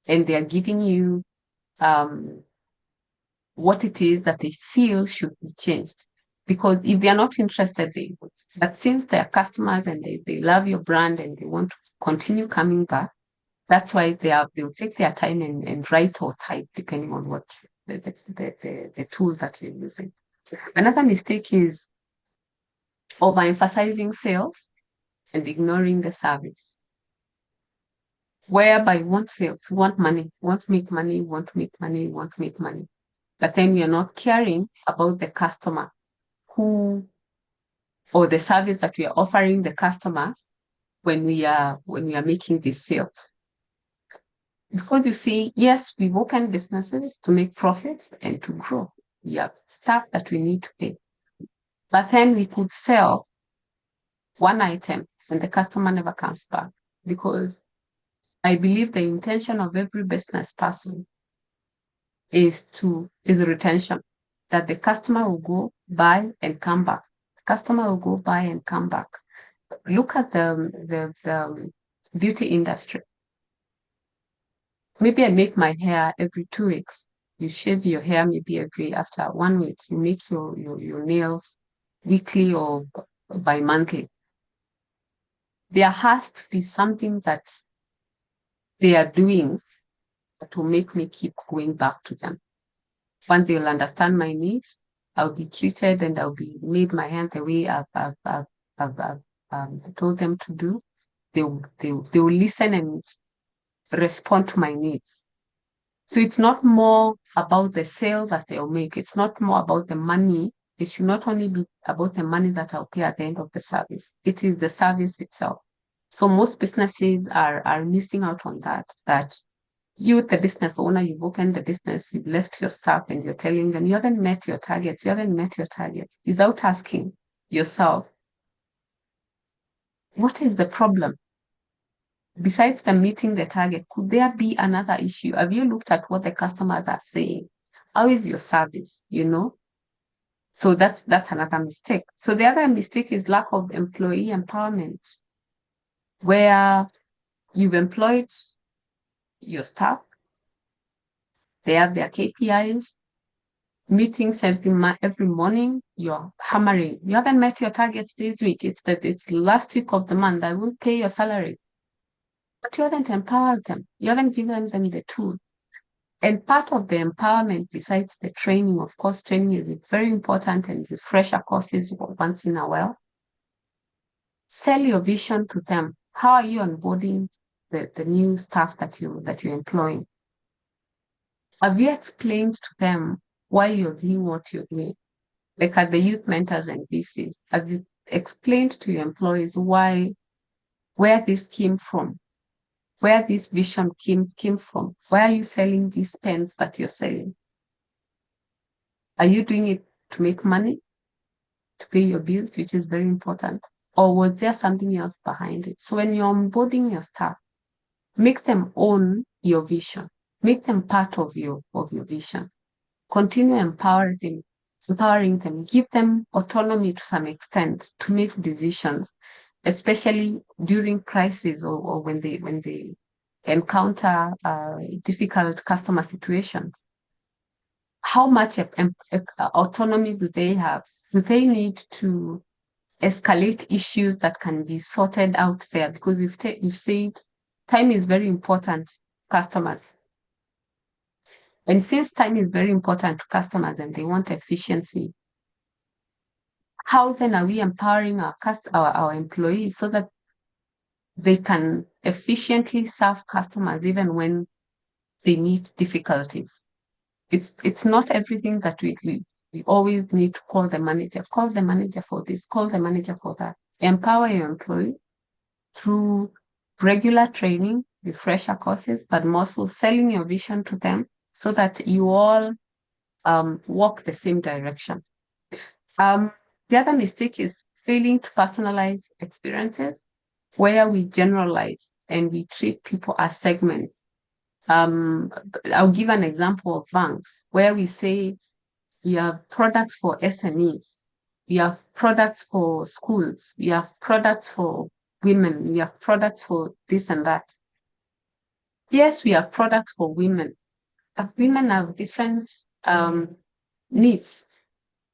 and they are giving you what it is that they feel should be changed. Because if they are not interested, they would. But since they are customers and they love your brand and they want to continue coming back, that's why they'll take their time and write or type, depending on what the tool that you're using. Another mistake is overemphasizing sales and ignoring the service, whereby you want sales, you want money, you want to make money, you want to make money, you want to make money. But then you're not caring about the customer or the service that we are offering the customer when we are making these sales. Because you see, yes, we've opened businesses to make profits and to grow. We have staff that we need to pay. But then we could sell one item and the customer never comes back, because I believe the intention of every business person is retention, that the customer will go buy and come back. The customer will go buy and come back. Look at the beauty industry. Maybe I make my hair every 2 weeks. You shave your hair maybe after 1 week. You make your nails weekly or bi-monthly. There has to be something that they are doing that will make me keep going back to them. Once they'll understand my needs, I'll be treated and I'll be made my hand the way I've told them to do. They will listen and respond to my needs. So it's not more about the sales that they'll make. It's not more about the money. It should not only be about the money that I'll pay at the end of the service. It is the service itself. So most businesses are missing out on that you, the business owner, you've opened the business, you've left your staff and you're telling them you haven't met your targets, without asking yourself, what is the problem? Besides them meeting the target, could there be another issue? Have you looked at what the customers are saying? How is your service? So that's another mistake. So the other mistake is lack of employee empowerment, where you've employed your staff, they have their KPIs, meetings every morning, you're hammering. You haven't met your targets this week. It's last week of the month. I will pay your salary. But you haven't empowered them. You haven't given them the tool. And part of the empowerment, besides the training, of course, training is very important, and refresher courses once in a while. Sell your vision to them. How are you onboarding the new staff that you're employing? Have you explained to them why you're doing what you're doing? Like at the youth mentors and VCs, have you explained to your employees where this came from, where this vision came from? Why are you selling these pens that you're selling? Are you doing it to make money, to pay your bills, which is very important? Or was there something else behind it? So when you're onboarding your staff, make them own your vision. Make them part of your vision. Continue empowering them, give them autonomy to some extent to make decisions, especially during crises or when they encounter difficult customer situations. How much autonomy do they have? Do they need to escalate issues that can be sorted out there? Because we've said time is very important to customers. And since time is very important to customers and they want efficiency, how then are we empowering our employees so that they can efficiently serve customers even when they meet difficulties? It's not everything that we always need to call the manager. Call the manager for this, call the manager for that. Empower your employee through regular training, refresher courses, but more so selling your vision to them so that you all walk the same direction. The other mistake is failing to personalize experiences, where we generalize and we treat people as segments. I'll give an example of banks, where we say we have products for SMEs, we have products for schools, we have products for women, we have products for this and that. Yes, we have products for women, but women have different needs.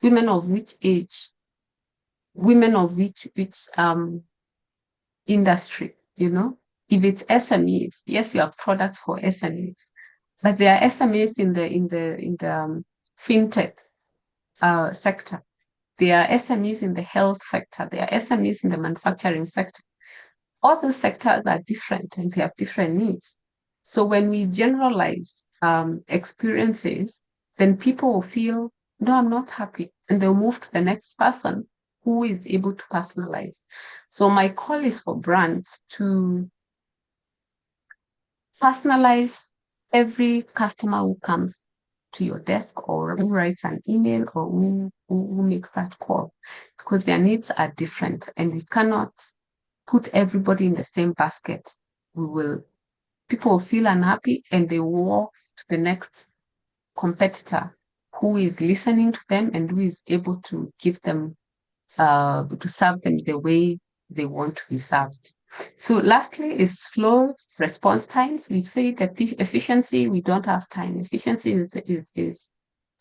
Women of which age? Women of which industry? If it's SMEs, yes, you have products for SMEs, but there are SMEs in the fintech sector. There are SMEs in the health sector. There are SMEs in the manufacturing sector. All those sectors are different and they have different needs. So when we generalize experiences, then people will feel, no, I'm not happy. And they'll move to the next person who is able to personalize. So my call is for brands to personalize every customer who comes to your desk or who writes an email or who makes that call, because their needs are different and we cannot put everybody in the same basket. People will feel unhappy and they walk to the next competitor who is listening to them and who is able to give them, to serve them the way they want to be served. So lastly is slow response times. We've said that efficiency, we don't have time. Efficiency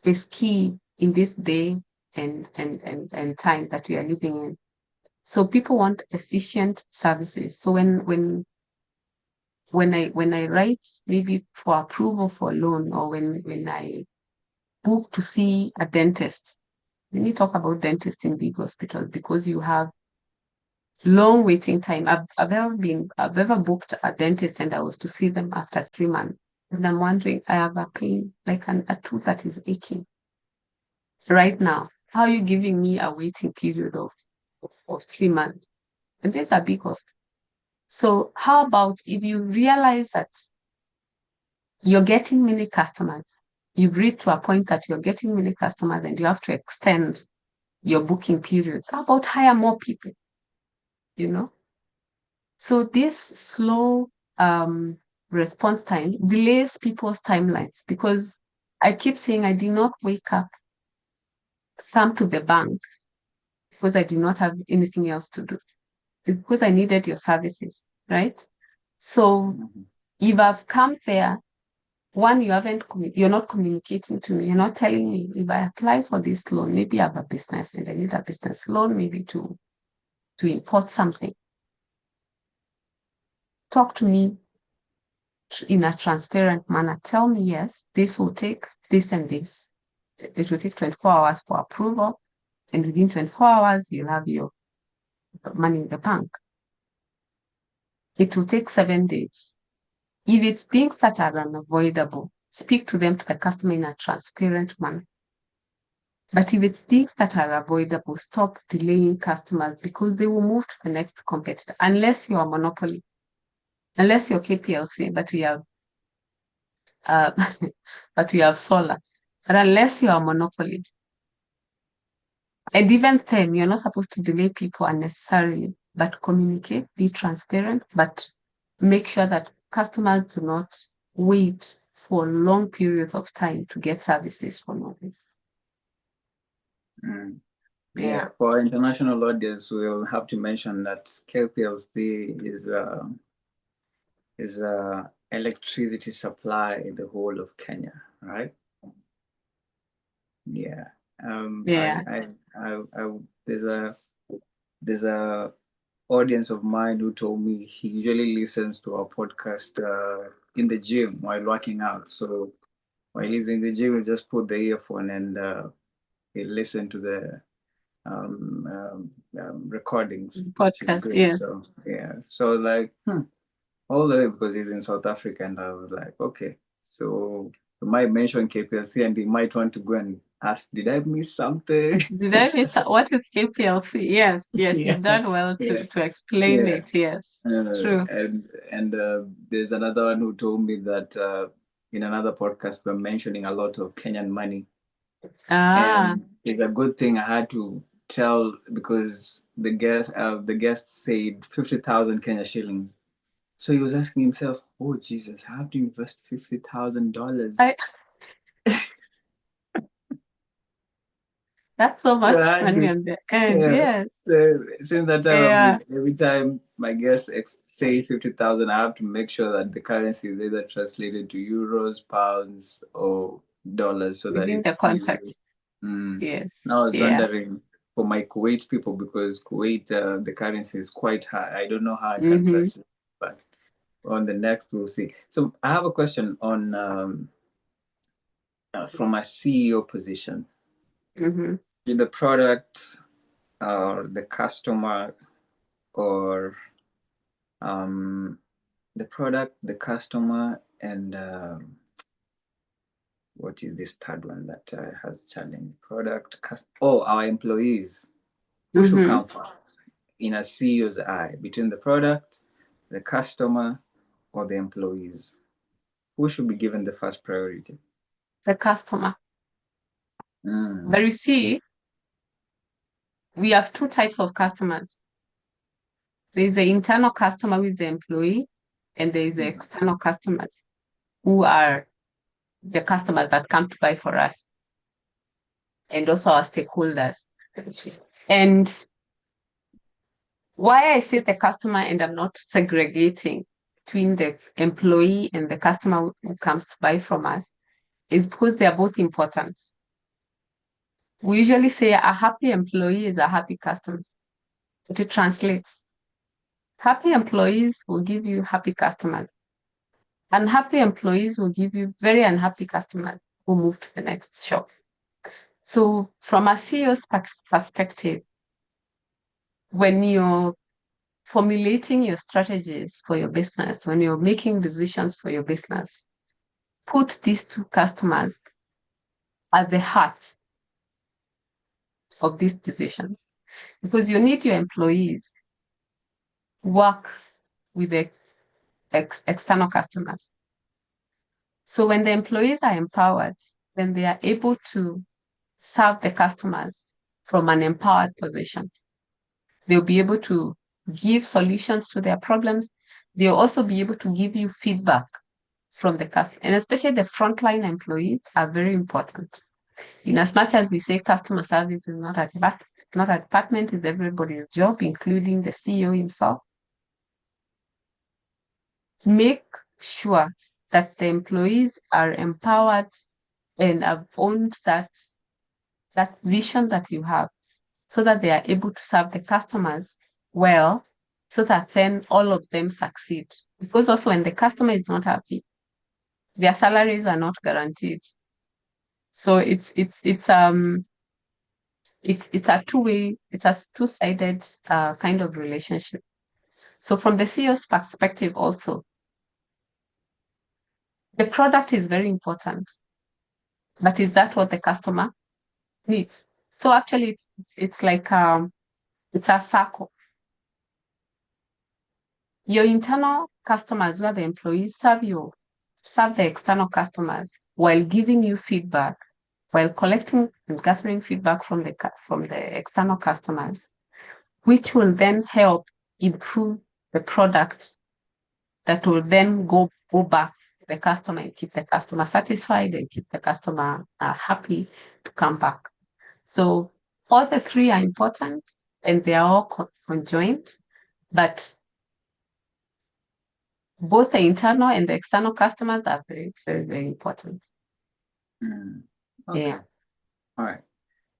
is key in this day and time that we are living in. So people want efficient services. So when I write maybe for approval for a loan, or when I book to see a dentist. When you talk about dentists in big hospitals, because you have long waiting time. I've ever booked a dentist and I was to see them after 3 months. And I'm wondering, I have a pain, like a tooth that is aching right now. How are you giving me a waiting period of 3 months? And these are big hospitals. So how about if you realize that you're getting many customers, you've reached to a point that you're getting many customers and you have to extend your booking periods. How about hire more people? You know? So this slow response time delays people's timelines because I keep saying I did not wake up, come to the bank because I did not have anything else to do. It's because I needed your services, right? So if I've come there, one, you're not communicating to me. You're not telling me if I apply for this loan, maybe I have a business and I need a business loan, maybe to import something. Talk to me in a transparent manner. Tell me, yes, this will take this and this. It will take 24 hours for approval. And within 24 hours, you'll have your money in the bank. It will take 7 days. If it's things that are unavoidable, speak to them, to the customer, in a transparent manner. But if it's things that are avoidable, stop delaying customers because they will move to the next competitor, unless you're a monopoly, unless you're KPLC, but we have uh, but we have solar. But unless you're a monopoly, and even then, you're not supposed to delay people unnecessarily, but communicate, be transparent, but make sure that customers do not wait for long periods of time to get services from others. Yeah, for international audience, we'll have to mention that KPLC is electricity supply in the whole of Kenya, right? Yeah. Yeah. There's a audience of mine who told me he usually listens to our podcast in the gym while working out. So while he's in the gym, he just put the earphone and he listen to the recordings, which is Podcast, great. yes. So yeah, so like all the way because he's in South Africa, and I was like, okay, so you might mention KPLC, and he might want to go and ask, did I miss something? Did I miss what is KPLC? Yes, yes, Yeah, you've done well yeah, to explain yeah. it. Yes, true. And there's another one who told me that in another podcast we're mentioning a lot of Kenyan money, Ah, and it's a good thing I had to tell because the guest said 50,000 Kenya shillings. So he was asking himself, "Oh Jesus, I have to invest $50,000." I that's so So much I had money to, on the end. yeah. Yes, So since that time, yeah. every time my guests say 50,000, I have to make sure that the currency is either translated to euros, pounds, or dollars, so that Within it's the easy. context. Yes, Now I was yeah. wondering for my Kuwait people because Kuwait the currency is quite high. I don't know how I can Mm-hmm. translate, but on the next we'll see. So I have a question on from a CEO position. Mm-hmm. Did the product or the customer or the product, the customer, and what is this third one that has challenge? Product, our employees. Who should Mm-hmm. come first in a CEO's eye between the product, the customer, or the employees? Who should be given the first priority? The customer. Mm. But you see, we have two types of customers. There is the internal customer with the employee, and there is the external customers who are the customers that come to buy for us, and also our stakeholders. And why I say the customer and I'm not segregating between the employee and the customer who comes to buy from us is because they are both important. We usually say a happy employee is a happy customer. But it translates. Happy employees will give you happy customers. Unhappy employees will give you very unhappy customers. who move to the next shop. So from a CEO's perspective, when you're formulating your strategies for your business, when you're making decisions for your business, put these two customers at the heart of these decisions, because you need your employees work with the external customers. So when the employees are empowered, then they are able to serve the customers from an empowered position. They'll be able to give solutions to their problems. They'll also be able to give you feedback from the customer, and especially the frontline employees are very important. In as much as we say customer service is not a department, it's everybody's job, including the CEO himself. Make sure that the employees are empowered and have owned that vision that you have, so that they are able to serve the customers well, so that then all of them succeed. Because also when the customer is not happy, their salaries are not guaranteed. So it's a two-way, it's a two-sided kind of relationship. So from the CEO's perspective also, the product is very important, but is that what the customer needs? So actually it's like it's a circle. Your internal customers, where the employees serve the external customers while giving you feedback, while collecting and gathering feedback from the external customers, which will then help improve the product that will then go back to the customer and keep the customer satisfied and keep the customer happy to come back. So all the three are important and they are all conjoined, but both the internal and the external customers are very, very, very important. Okay. Yeah. All right.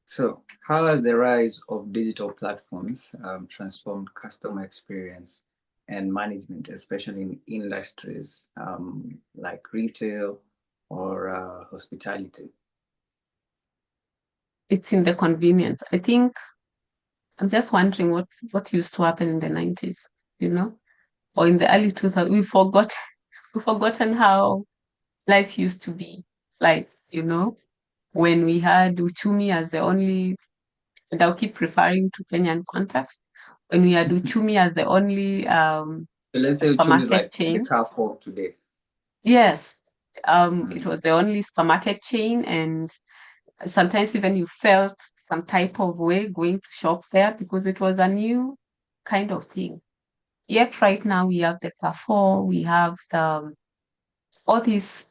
So, how has the rise of digital platforms transformed customer experience and management, especially in industries like retail or hospitality? It's in the convenience. I think I'm just wondering what used to happen in the 90s, or in the early 2000s. We've forgotten how life used to be like, when we had Uchumi as the only, and I'll keep referring to Kenyan context, when we had Uchumi as the only So let's say Uchumi is like the Carrefour today. Yes. It was the only supermarket chain, and sometimes even you felt some type of way going to shop there because it was a new kind of thing. Yet right now we have the Carrefour, we have all these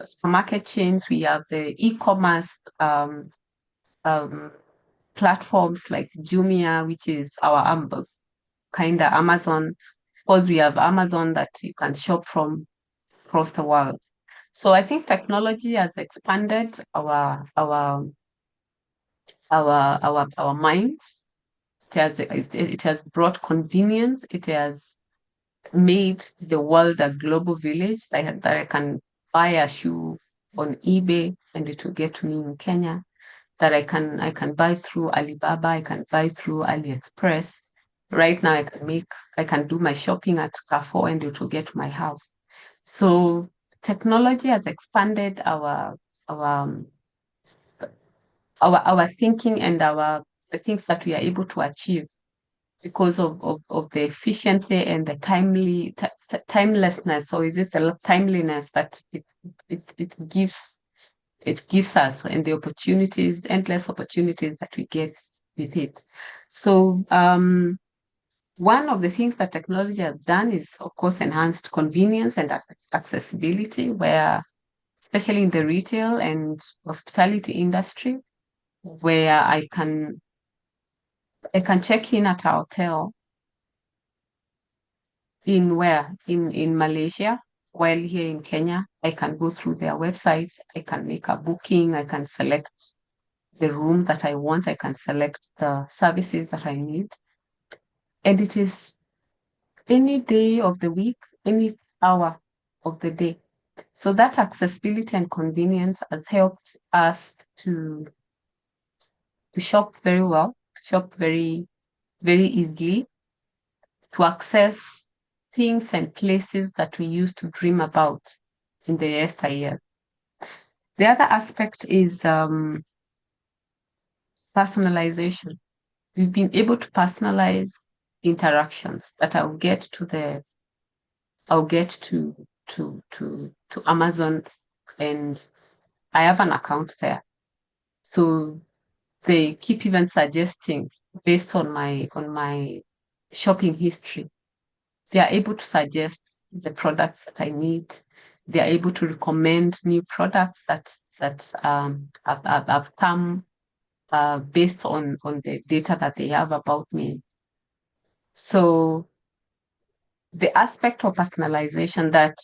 supermarket chains, we have the e-commerce platforms like Jumia, which is our kind of Amazon. Of course, we have Amazon that you can shop from across the world. So I think technology has expanded our minds. It has brought convenience. It has made the world a global village that I can buy a shoe on eBay and it will get to me in Kenya. That I can buy through Alibaba, I can buy through AliExpress. Right now I can do my shopping at Carrefour and it will get to my house. So technology has expanded our thinking and the things that we are able to achieve because of the efficiency and the timelessness. So is it the timeliness that it gives us, and the opportunities, endless opportunities that we get with it. So one of the things that technology has done is, of course, enhanced convenience and accessibility, where, especially in the retail and hospitality industry, where I can check in at a hotel in Malaysia, while here in Kenya, I can go through their website, I can make a booking, I can select the room that I want, I can select the services that I need. And it is any day of the week, any hour of the day So that accessibility and convenience has helped us to shop very well, shop very, very easily, to access things and places that we used to dream about in the yesteryear. The other aspect is personalization. We've been able to personalize interactions that I'll get to Amazon, and I have an account there. So they keep even suggesting based on my shopping history. They are able to suggest the products that I need. They are able to recommend new products that have come based on the data that they have about me. So the aspect of personalization that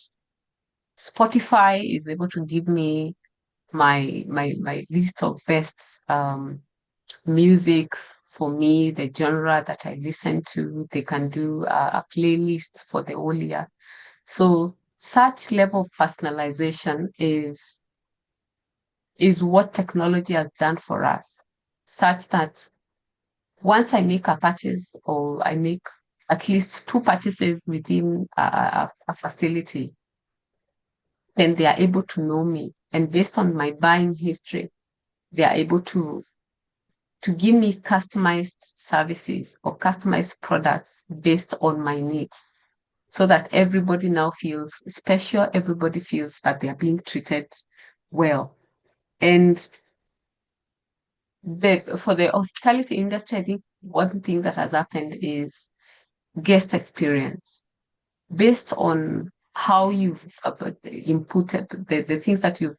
Spotify is able to give me my list of best music for me, the genre that I listen to. They can do a playlist for the whole year. So such level of personalization is what technology has done for us, such that once I make a purchase or I make at least two purchases within a facility, then they are able to know me. And based on my buying history, they are able to give me customized services or customized products based on my needs, so that everybody now feels special, everybody feels that they are being treated well. And for the hospitality industry, I think one thing that has happened is guest experience. Based on how you've inputted the things that you've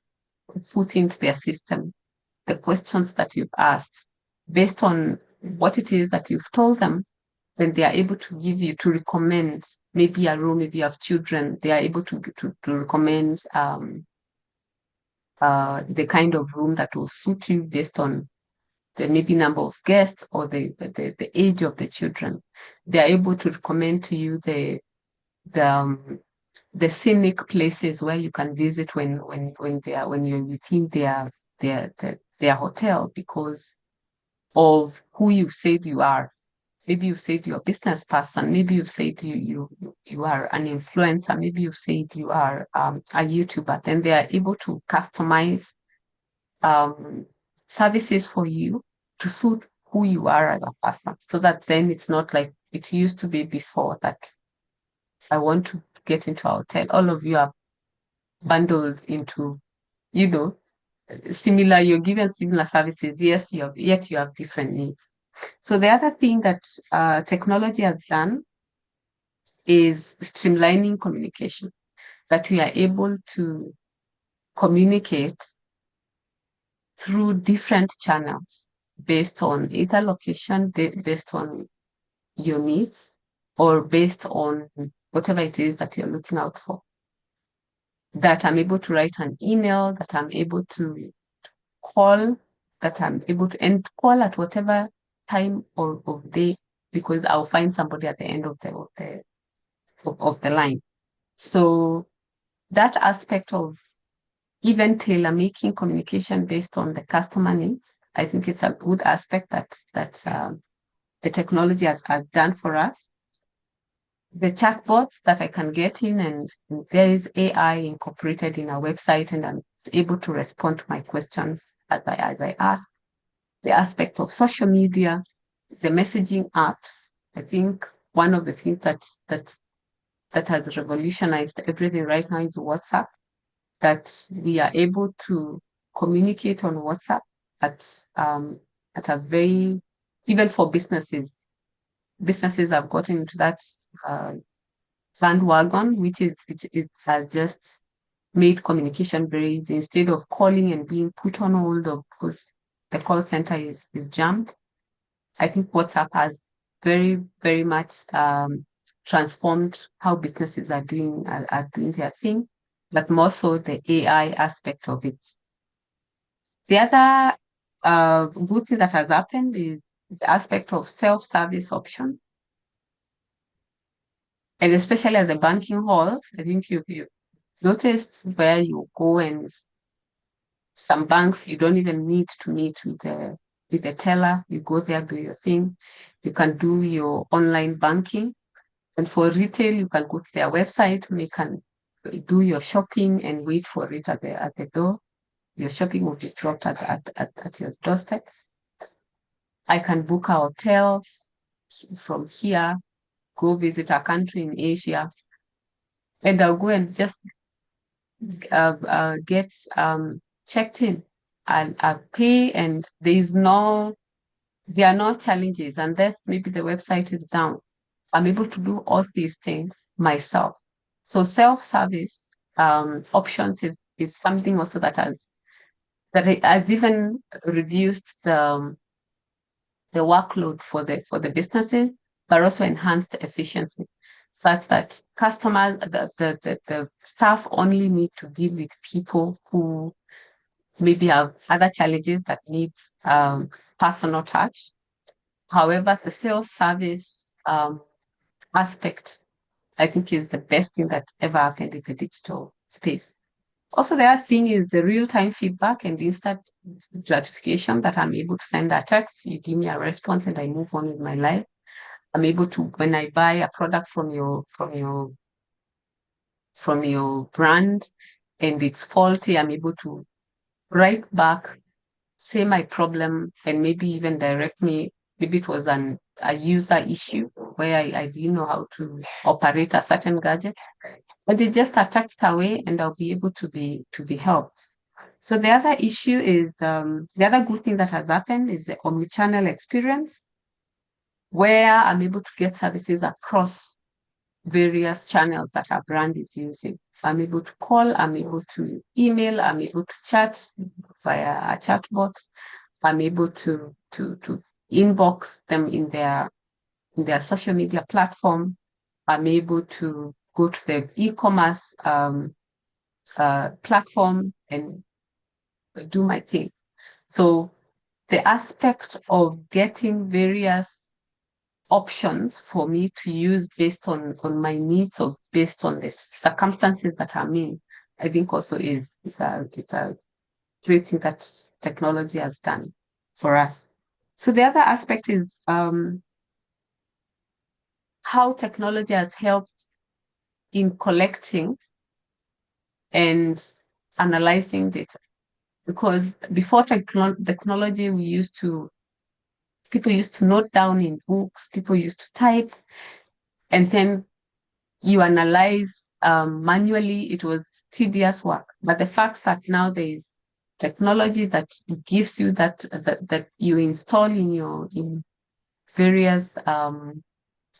put into their system, the questions that you've asked, based on what it is that you've told them, then they are able to give you, to recommend maybe a room. If you have children, they are able to recommend the kind of room that will suit you based on the maybe number of guests or the age of the children. They are able to recommend to you the the scenic places where you can visit when you're within their hotel, because of who you've said you are. Maybe you've said you're a business person. Maybe you've said you are an influencer. Maybe you've said you are a YouTuber. Then they are able to customize um, services for you to suit who you are as a person, so that then it's not like it used to be before, that I want to get into a hotel. All of you are bundled into, you know, similar, you're given similar services. Yes, yet you have different needs. So the other thing that technology has done is streamlining communication, that we are able to communicate through different channels based on either location, based on your needs, or based on whatever it is that you're looking out for. That I'm able to write an email, that I'm able to call, that I'm able to end call at whatever time or of day, because I'll find somebody at the end of the line. So that aspect of even tailor making communication based on the customer needs, I think it's a good aspect that the technology has done for us. The chatbots that I can get in, and there is AI incorporated in our website, and I'm able to respond to my questions as I ask. The aspect of social media, the messaging apps. I think one of the things that has revolutionized everything right now is WhatsApp, that we are able to communicate on WhatsApp at a very, even for businesses. Businesses have gotten into that uh, bandwagon, which it has just made communication very easy. Instead of calling and being put on hold, or because the call center is jammed, I think WhatsApp has very, very much transformed how businesses are doing their thing, but more so the AI aspect of it. The other good thing that has happened is the aspect of self-service option, and especially at the banking halls. I think noticed where you go, and some banks you don't even need to meet with the teller. You go there, do your thing. You can do your online banking. And for retail, you can go to their website, you can do your shopping and wait for it at the door. Your shopping will be dropped at your doorstep. I can book a hotel from here, go visit a country in Asia, and I'll go and just get checked in. I'll pay, and there are no challenges unless maybe the website is down. I'm able to do all these things myself. So self-service options is something also that has even reduced the workload for the businesses, but also enhanced the efficiency, such that customers, the staff only need to deal with people who maybe have other challenges that need personal touch. However, the sales service aspect, I think, is the best thing that ever happened in the digital space. Also, the other thing is the real-time feedback and instant gratification that I'm able to send a text, you give me a response, and I move on with my life. I'm able to, when I buy a product from your brand and it's faulty, I'm able to write back, say my problem, and maybe even direct me. Maybe it was a user issue where I didn't know how to operate a certain gadget, but it's just a text away, and I'll be able to be helped. So the other issue is the other good thing that has happened is the omnichannel experience, where I'm able to get services across various channels that our brand is using. I'm able to call, I'm able to email, I'm able to chat via a chatbot. I'm able to inbox them in their social media platform. I'm able to go to the e-commerce platform and do my thing. So the aspect of getting various options for me to use based on my needs or based on the circumstances that I'm in, I think also is a great thing that technology has done for us. So the other aspect is how technology has helped in collecting and analyzing data. Because before technology, people used to note down in books, people used to type, and then you analyze manually. It was tedious work. But the fact that now there is technology that gives you that you install in various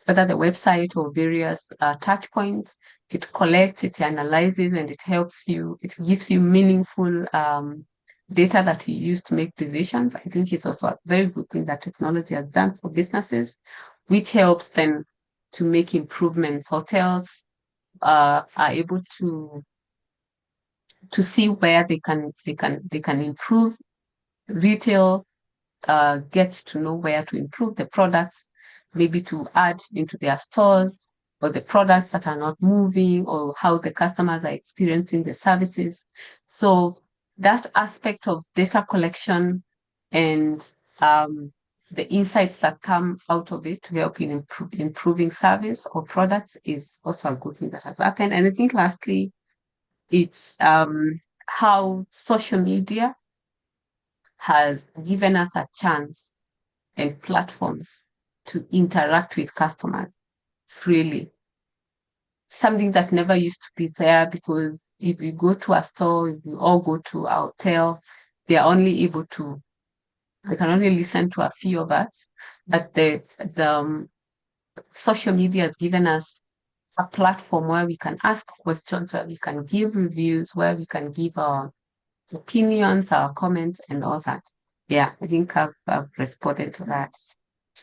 whether the website or various touch points, it collects, it analyzes, and it helps you, it gives you meaningful data that you use to make decisions. I think it's also a very good thing that technology has done for businesses, which helps them to make improvements. Hotels are able to see where they can improve. Retail get to know where to improve the products, maybe to add into their stores, or the products that are not moving, or how the customers are experiencing the services. So that aspect of data collection and the insights that come out of it to help in improving service or products is also a good thing that has happened. And I think lastly, it's how social media has given us a chance and platforms to interact with customers freely. Something that never used to be there, because if you go to a store, if you all go to a hotel, they can only listen to a few of us. But the social media has given us a platform where we can ask questions, where we can give reviews, where we can give our opinions, our comments, and all that. Yeah, I think I've responded to that.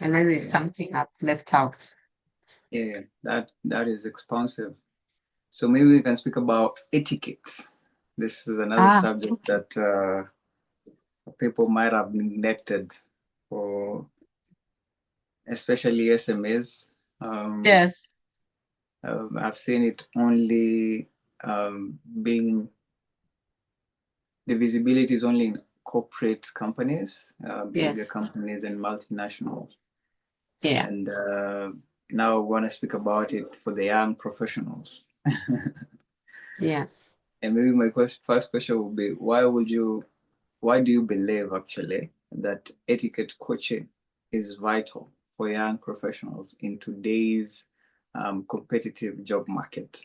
And then there's something I've left out. Yeah, that is expansive. So maybe we can speak about etiquette. This is another subject that people might have neglected, for especially SMEs. Yes. I've seen it only being the visibility is only in corporate companies, bigger Yes. companies and multinationals. Yeah. And now I want to speak about it for the young professionals. Yes. And maybe my first question would be, why do you believe actually that etiquette coaching is vital for young professionals in today's competitive job market?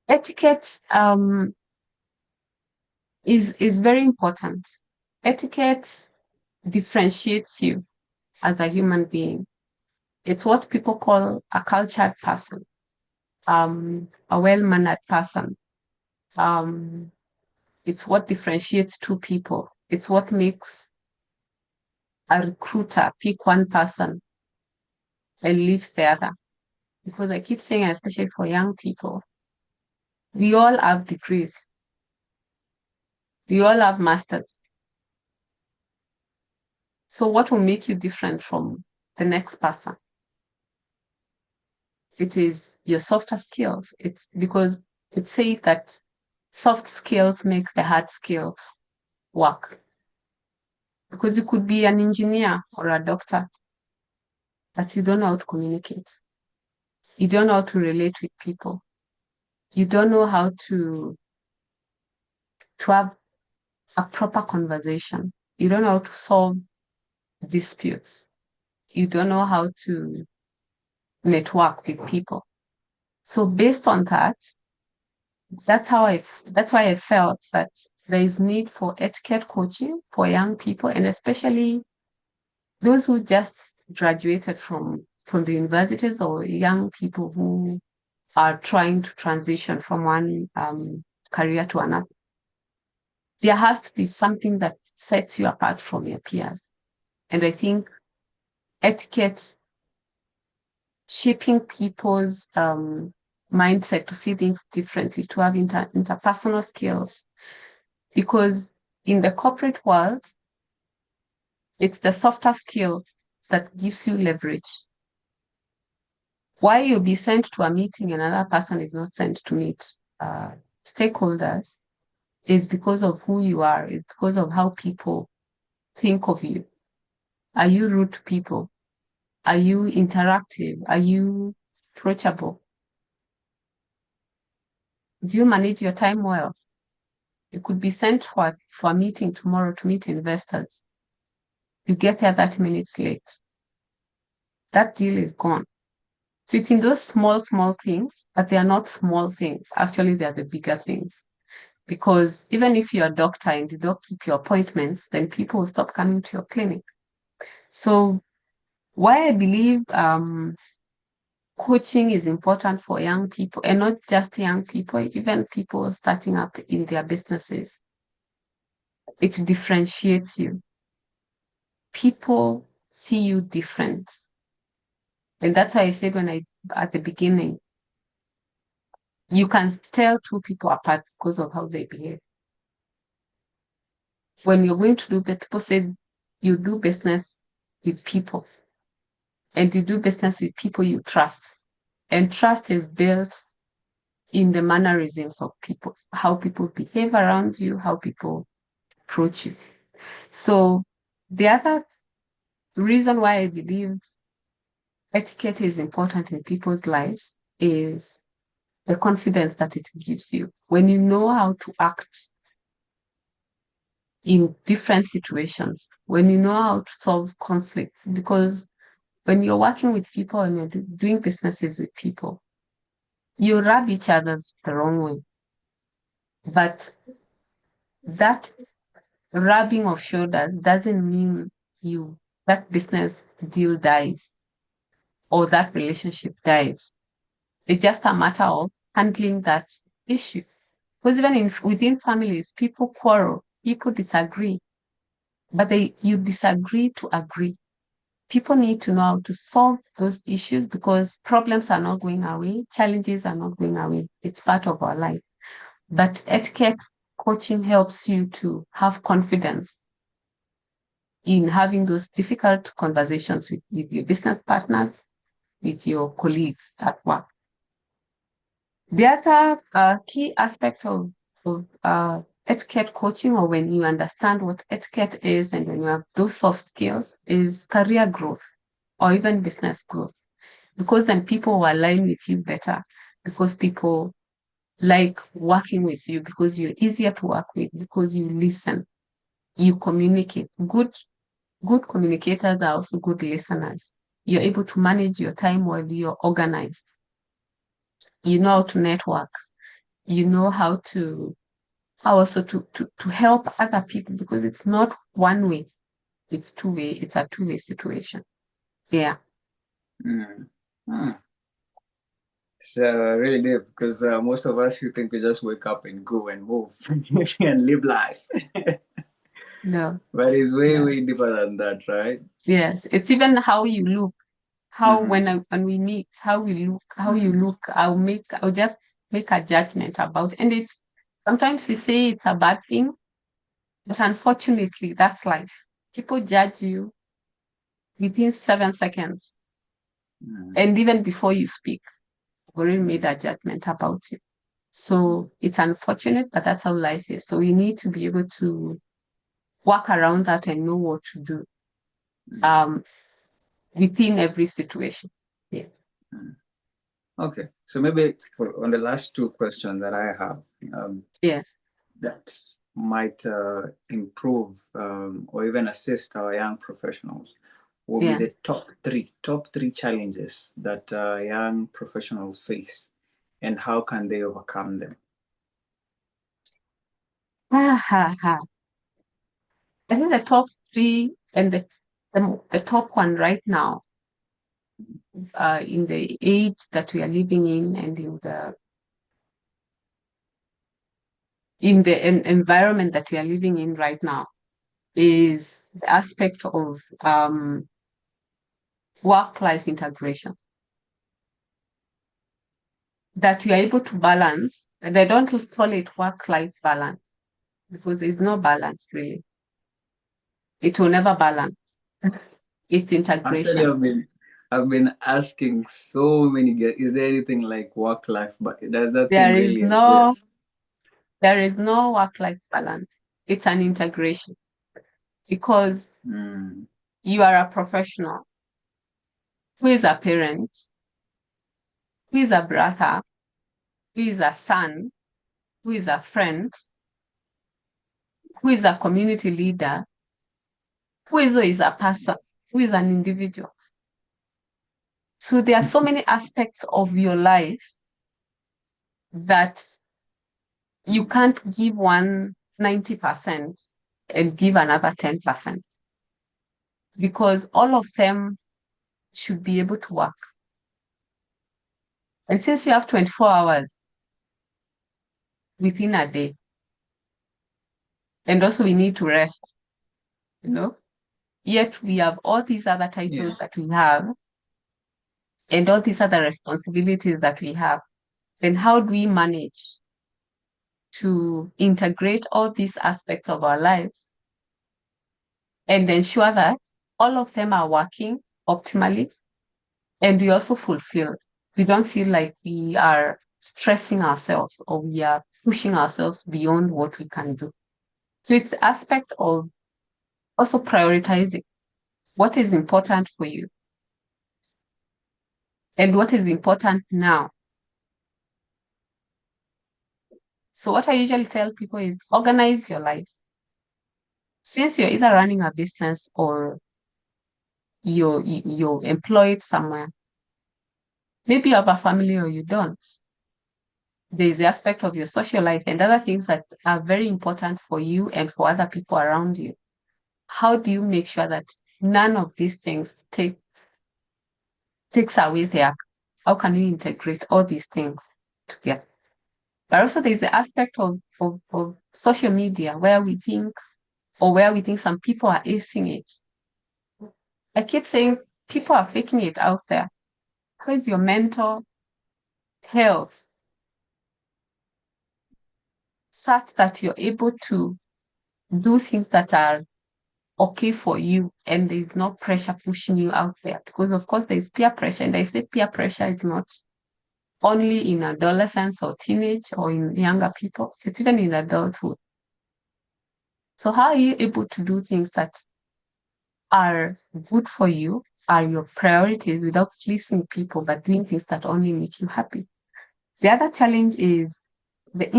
Etiquette is very important. Etiquette differentiates you as a human being. It's what people call a cultured person, a well-mannered person. Um, it's what differentiates two people. It's what makes a recruiter pick one person and leave the other. Because I keep saying, especially for young people, we all have degrees. We all have masters. So what will make you different from the next person? It is your softer skills. It's because it says that soft skills make the hard skills work. Because you could be an engineer or a doctor, but you don't know how to communicate. You don't know how to relate with people. You don't know how to have a proper conversation. You don't know how to solve disputes. You don't know how to network with people. So based on that, that's why I felt that there is need for etiquette coaching for young people, and especially those who just graduated from the universities, or young people who are trying to transition from one career to another. There has to be something that sets you apart from your peers. And I think etiquette, shaping people's mindset to see things differently, to have interpersonal skills. Because in the corporate world, it's the softer skills that gives you leverage. Why you'll be sent to a meeting and another person is not sent to meet stakeholders is because of who you are. It's because of how people think of you. Are you rude to people? Are you interactive? Are you approachable? Do you manage your time well? You could be sent for a meeting tomorrow to meet investors. You get there 30 minutes late. That deal is gone. So it's in those small things, but they are not small things. Actually, they are the bigger things. Because even if you're a doctor and you don't keep your appointments, then people will stop coming to your clinic. So why I believe coaching is important for young people, and not just young people, even people starting up in their businesses. It differentiates you. People see you different. And that's why I said at the beginning, you can tell two people apart because of how they behave. When you're going to do that, people say you do business with people, and you do business with people you trust. And trust is built in the mannerisms of people, how people behave around you, how people approach you. So the other reason why I believe etiquette is important in people's lives is the confidence that it gives you. When you know how to act in different situations, when you know how to solve conflicts, because when you're working with people and you're doing businesses with people, you rub each other's the wrong way. But that rubbing of shoulders doesn't mean that business deal dies or that relationship dies. It's just a matter of handling that issue. Because even within families, people quarrel, people disagree, but you disagree to agree. People need to know how to solve those issues because problems are not going away, challenges are not going away. It's part of our life. But etiquette coaching helps you to have confidence in having those difficult conversations with your business partners, with your colleagues at work. The other key aspect of etiquette coaching, or when you understand what etiquette is and when you have those soft skills, is career growth or even business growth. Because then people will align with you better, because people like working with you, because you're easier to work with, because you listen, you communicate. Good communicators are also good listeners. You're able to manage your time while you're organized. You know how to network. You know how also to help other people, because it's not one way, it's two-way, it's a two-way situation. Yeah. Mm. Mm. It's really deep because most of us, you think we just wake up and go and move and live life. No, But it's way, no. way deeper than that, right? Yes. It's even how you look, how Mm-hmm. when we meet, how you look, I'll just make a judgment about. And it's sometimes we say it's a bad thing, but unfortunately that's life. People judge you within 7 seconds. Mm-hmm. And even before you speak, you've already made a judgment about you. So it's unfortunate, but that's how life is. So we need to be able to work around that and know what to do um, within every situation. Yeah. Okay, so maybe on the last two questions that I have, Yes. that might improve or even assist our young professionals will be Yeah. the top three challenges that young professionals face, and how can they overcome them? Ha, ha, ha. I think the top three and the top one right now, in the age that we are living in and in the environment that we are living in right now, is the aspect of work-life integration. That you are able to balance, and I don't call it work-life balance, because there's no balance really. It will never balance. It's Actually, integration. I've been asking so many guys, is there anything like work life? But does that thing There is really no exist? there is no work-life balance. It's an integration, because Mm. you are a professional who is a parent, who is a brother, who is a son, who is a friend, who is a community leader, who is a person, who is an individual. So there are so many aspects of your life that you can't give one 90% and give another 10%, because all of them should be able to work. And since you have 24 hours within a day, and also we need to rest, you know, yet we have all these other Yeah. titles that we have and all these other responsibilities that we have, then how do we manage to integrate all these aspects of our lives and ensure that all of them are working optimally and we also fulfilled? We don't feel like we are stressing ourselves or we are pushing ourselves beyond what we can do. So it's the aspect of also prioritizing what is important for you and what is important now. So what I usually tell people is organize your life. Since you're either running a business or you're employed somewhere, maybe you have a family or you don't. There's the aspect of your social life and other things that are very important for you and for other people around you. How do you make sure that none of these things takes away their? How can you integrate all these things together? But also there's the aspect of social media where we think some people are acing it. I keep saying people are faking it out there. How is your mental health such that you're able to do things that are okay for you and there's no pressure pushing you out there? Because of course there's peer pressure, and I say peer pressure is not only in adolescence or teenage or in younger people. It's even in adulthood. So how are you able to do things that are good for you, are your priorities without pleasing people, but doing things that only make you happy? The other challenge is the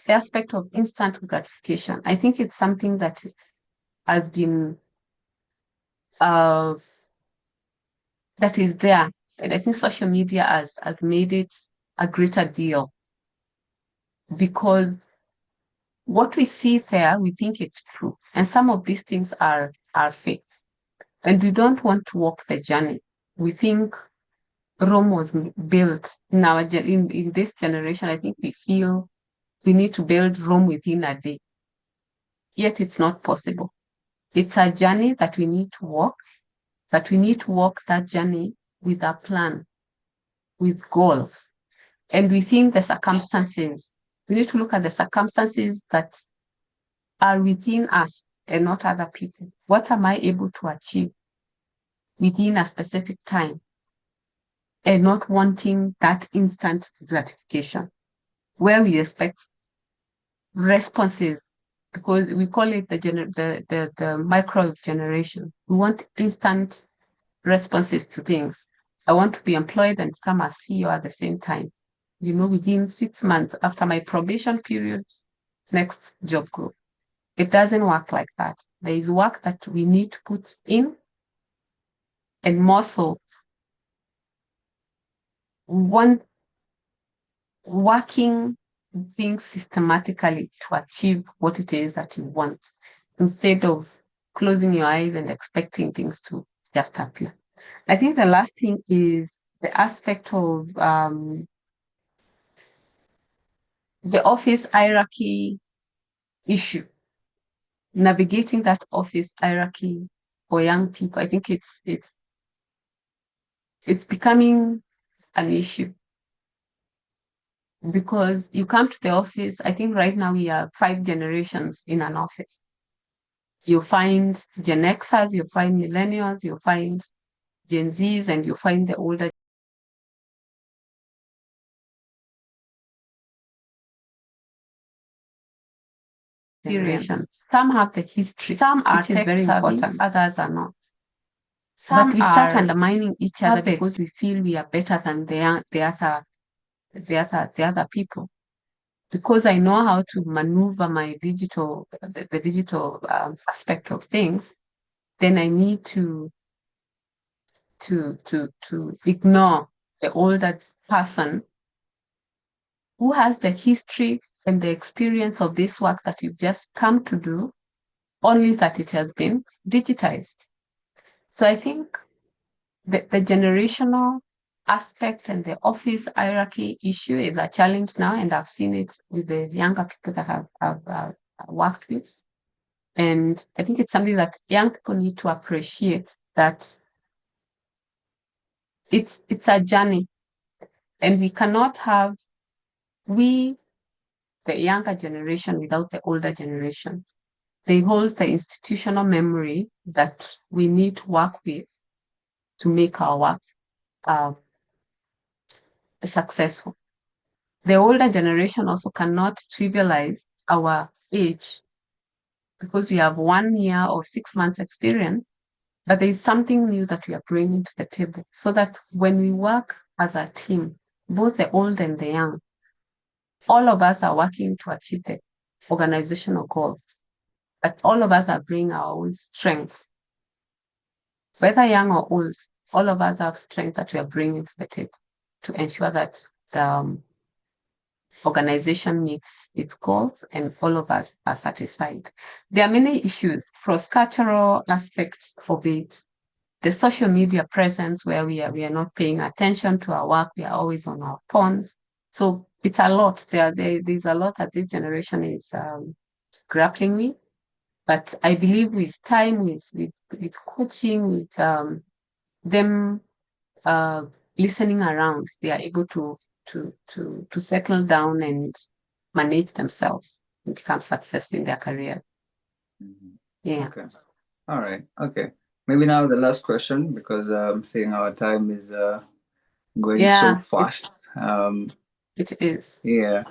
aspect of instant gratification. I think it's something that has been that is there. And I think social media has made it a greater deal, because what we see there, we think it's true. And some of these things are fake. And we don't want to walk the journey. We think Rome was built in this generation. I think we feel we need to build Rome within a day. Yet it's not possible. It's a journey that we need to walk, but we need to walk that journey with a plan, with goals. And within the circumstances, we need to look at the circumstances that are within us and not other people. What am I able to achieve within a specific time? And not wanting that instant gratification, where we expect responses, because we call it the micro generation. We want instant responses to things. I want to be employed and become a CEO at the same time. Within 6 months after my probation period, next job group. It doesn't work like that. There is work that we need to put in, and more so, working things systematically to achieve what it is that you want, instead of closing your eyes and expecting things to just appear. I think the last thing is the aspect of the office hierarchy issue. Navigating that office hierarchy for young people, I think it's becoming an issue, because you come to the office. I think right now we are 5 generations in an office. You find Gen Xers, you find millennials, you find Gen Zs, and you find the older generations. Some have the history, some are tech very important, others are not. But we start undermining each other because we feel we are better than the other people. Because I know how to maneuver my the digital aspect of things, then I need to ignore the older person who has the history and the experience of this work that you've just come to do, only that it has been digitized. So I think the generational aspect and the office hierarchy issue is a challenge now, and I've seen it with the younger people that I've worked with. And I think it's something that young people need to appreciate, that it's a journey, and we cannot have the younger generation without the older generations. They hold the institutional memory that we need to work with to make our work successful. The older generation also cannot trivialize our age, because we have 1 year or 6 months experience, but there is something new that we are bringing to the table, so that when we work as a team, both the old and the young, all of us are working to achieve the organizational goals, but all of us are bringing our own strengths. Whether young or old, all of us have strength that we are bringing to the table to ensure that the organization meets its goals and all of us are satisfied. There are many issues, cross-cultural aspects of it, the social media presence, where we are not paying attention to our work, we are always on our phones. So it's a lot. There's a lot that this generation is grappling with. But I believe with time, with coaching, with them listening around, they are able to settle down and manage themselves and become successful in their career. Mhm. Yeah. Okay. All right. Okay. Maybe now the last question, because seeing our time is going so Yeah, fast. it is. Yeah,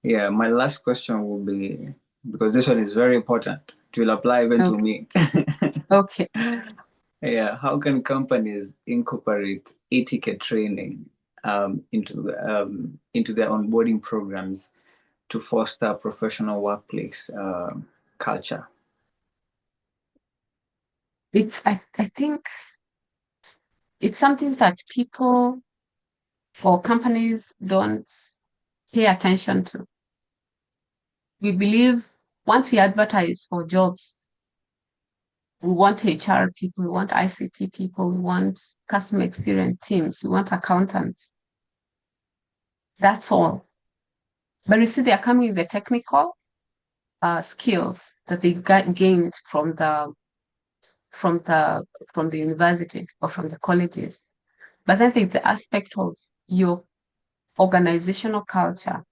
yeah. My last question will be, because this one is very important. It will apply even to Okay. me. Okay. Yeah, how can companies incorporate etiquette training into their onboarding programs to foster professional workplace culture? I think it's something that people or companies don't pay attention to. We believe once we advertise for jobs, we want HR people, we want ICT people, we want customer experience teams, we want accountants. That's all. But you see, they are coming with the technical skills that they gained from the from the university or from the colleges. But then there's the aspect of your organizational culture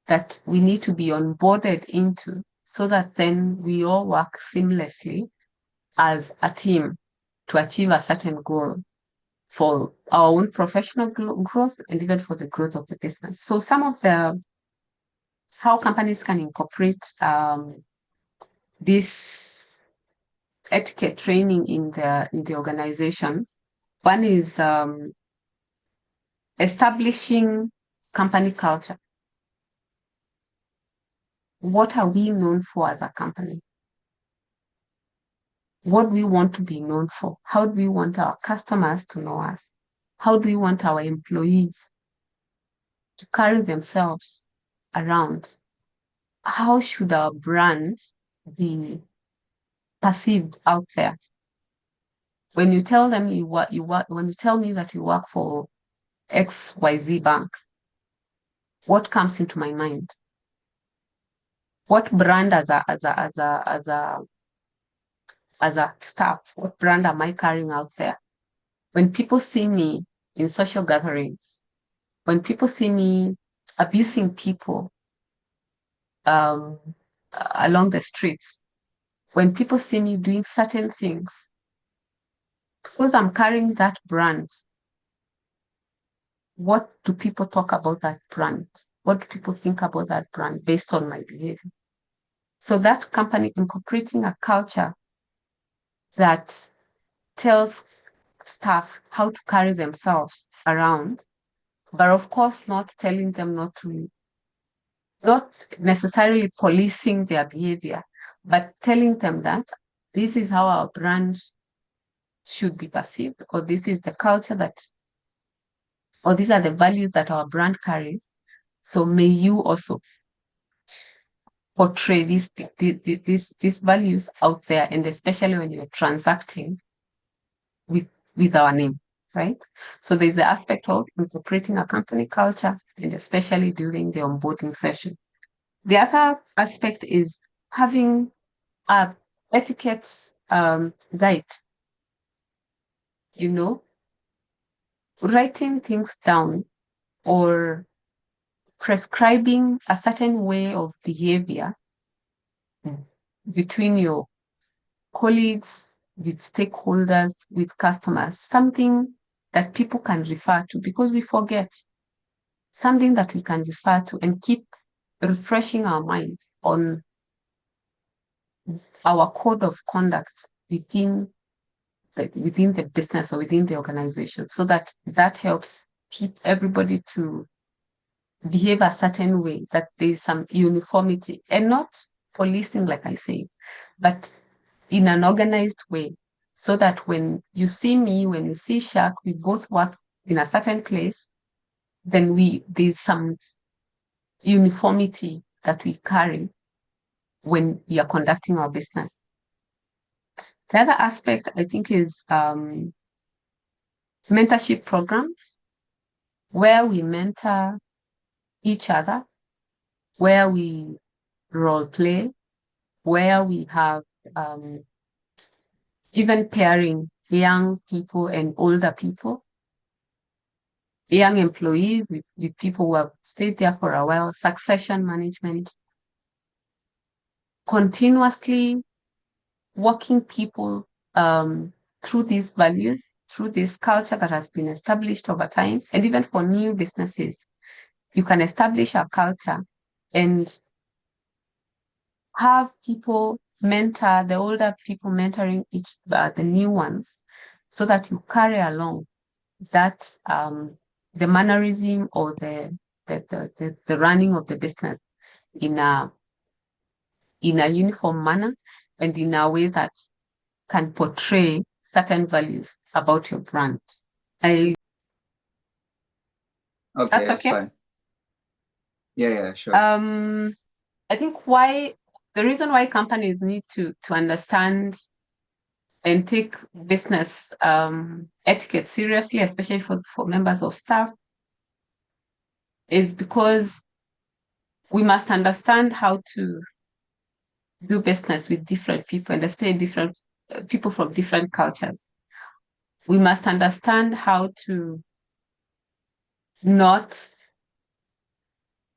that we need to be onboarded into so that then we all work seamlessly as a team to achieve a certain goal for our own professional growth and even for the growth of the business. So some of the how companies can incorporate this etiquette training in the organizations. One is establishing company culture. What are we known for as a company? What do we want to be known for? How do we want our customers to know us? How do we want our employees to carry themselves around? How should our brand be perceived out there? When you tell them when you tell me that you work for XYZ Bank, what comes into my mind? What brand as a staff, what brand am I carrying out there? When people see me in social gatherings, when people see me abusing people um, along the streets, when people see me doing certain things, because I'm carrying that brand, what do people talk about that brand? What do people think about that brand based on my behavior? So that company incorporating a culture that tells staff how to carry themselves around, but of course not telling them not necessarily policing their behavior, but telling them that this is how our brand should be perceived, or this is the culture that, or these are the values that our brand carries. So may you also portray these values out there, and especially when you're transacting with our name, right? So there's the aspect of incorporating a company culture, and especially during the onboarding session. The other aspect is having a etiquette guide, you know, writing things down or prescribing a certain way of behavior between your colleagues, with stakeholders, with customers, something that people can refer to because we forget, something that we can refer to and keep refreshing our minds on our code of conduct within the business or within the organization, so that helps keep everybody to behave a certain way, that there's some uniformity and not policing, like I say, but in an organized way, so that when you see me, when you see Shaq, we both work in a certain place, then there's some uniformity that we carry when we are conducting our business. The other aspect, I think, is mentorship programs where we mentor each other, where we role play, where we have even pairing young people and older people, young employees with people who have stayed there for a while, succession management, continuously walking people through these values through this culture that has been established over time. And even for new businesses, you can establish a culture and have people mentor the older people, mentoring the new ones, so that you carry along that the mannerism or the running of the business in a uniform manner and in a way that can portray certain values about your brand. Okay, That's that's okay. fine. Yeah, sure. I think the reason why companies need to understand and take business etiquette seriously, especially for members of staff, is because we must understand how to do business with different people, and especially different people from different cultures. We must understand how to not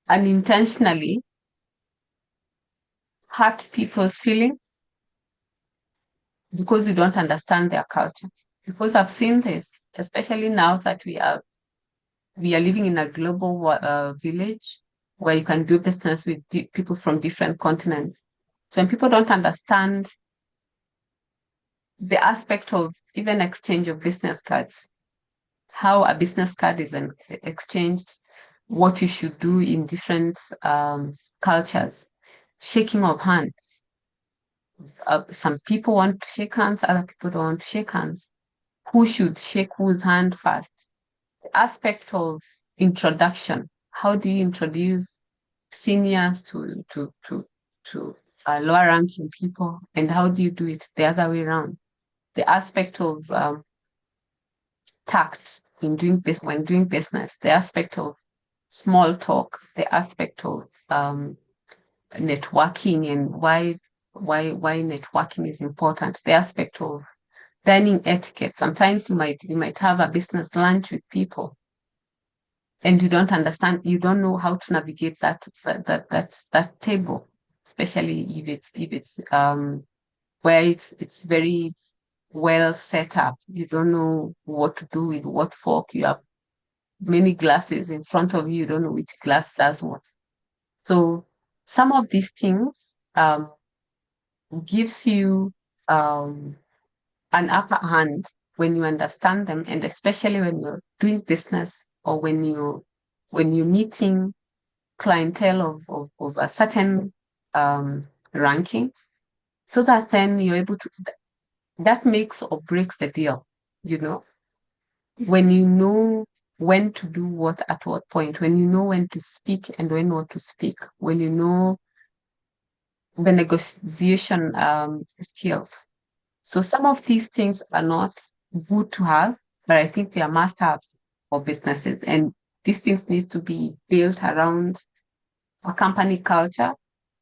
unintentionally hurt people's feelings because we don't understand their culture. Because I've seen this, especially now that we are living in a global village where you can do business with people from different continents. So when people don't understand the aspect of even exchange of business cards, how a business card is exchanged, what you should do in different cultures, shaking of hands. Some people want to shake hands, other people don't want to shake hands. Who should shake whose hand first? The aspect of introduction. How do you introduce seniors to lower ranking people, and how do you do it the other way around? The aspect of tact in when doing business, the aspect of small talk, the aspect of networking and why networking is important, the aspect of dining etiquette. Sometimes you might have a business lunch with people and you don't understand, you don't know how to navigate that table, especially if it's where it's very well set up. You don't know what to do with what fork. You have many glasses in front of you. You don't know which glass does what. So some of these things gives you an upper hand when you understand them, and especially when you're doing business or when you're meeting clientele of a certain ranking, so that then you're able to, that makes or breaks the deal, when you know when to do what at what point, when you know when to speak and when not to speak, when you know the negotiation skills. So some of these things are not good to have, but I think they are must-haves for businesses. And these things need to be built around a company culture,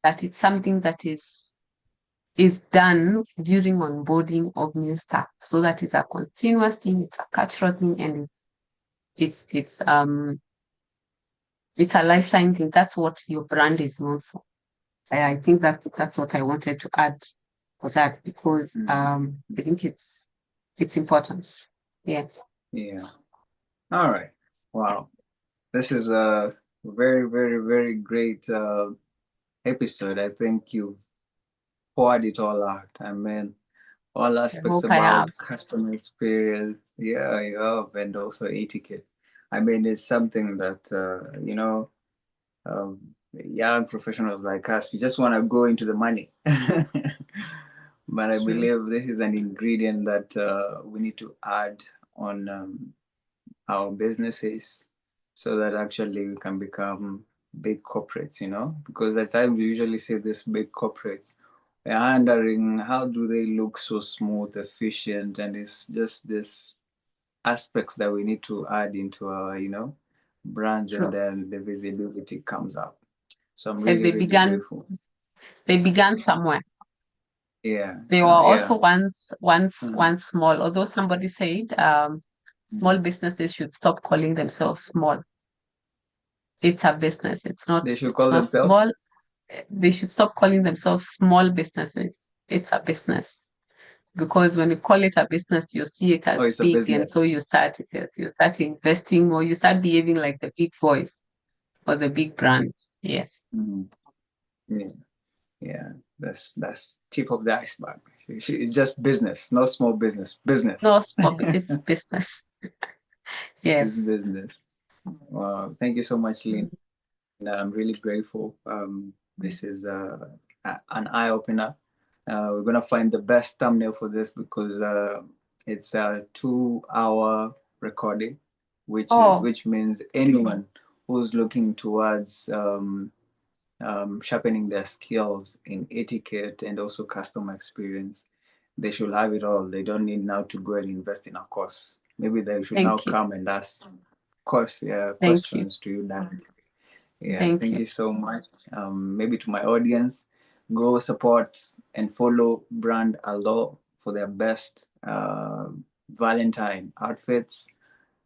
that it's something that is done during onboarding of new staff, so that it's a continuous thing, it's a cultural thing, and it's a lifetime thing. That's what your brand is known for. I think that's what I wanted to add for that, because I think it's important. Yeah. All right. Wow. This is a very, very, very great episode. I think you've poured it all out. I mean, all I aspects hope I have. about customer experience. Yeah, you have, and also etiquette. I mean, it's something that, young professionals like us, we just want to go into the money. But I True. believe this is an ingredient that we need to add on our businesses so that actually we can become big corporates, because at times we usually see these big corporates. We're wondering how do they look so smooth, efficient, and it's just this aspects that we need to add into our, brands, and True. then the visibility comes up. So I'm And really, really grateful. they began somewhere. Yeah, They were yeah. also once small, although somebody said small businesses should stop calling themselves small. It's a business. They should It's call not themselves. small. They should stop calling themselves small businesses. It's a business. because when you call it a business, you see it Oh, as it's a big, and so business. you start investing more. You start behaving like the big boys or the big brands. Yes. Mhm. Yeah, yeah. That's tip of the iceberg. It's just business, no small business. Business. No small, it's business. It's Yes. business. Wow. Thank you so much, Lynn. I'm really grateful. This is an eye opener. We're gonna find the best thumbnail for this because it's a 2 hour recording, Oh, which means anyone who's looking towards sharpening their skills in etiquette and also customer experience, they should have it all. They don't need now to go and invest in a course. Maybe they should now thank you. come and ask course Thank you. questions to you directly. Yeah, Thank thank you. you so much. Maybe to my audience, go support and follow Brand Alo for their best Valentine outfits.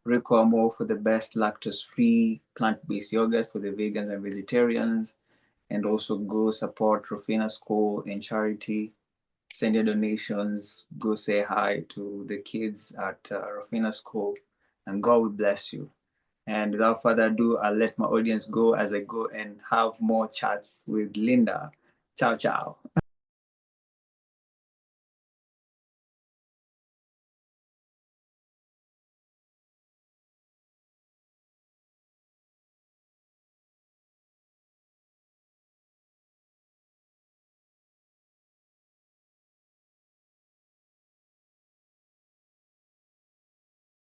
Rico for the best lactose-free plant-based yogurt for the vegans and vegetarians. And also go support Rufina School and charity. Send your donations. Go say hi to the kids at Rufina School. And God will bless you. And without further ado, I'll let my audience go as I go and have more chats with Linda. Ciao, ciao.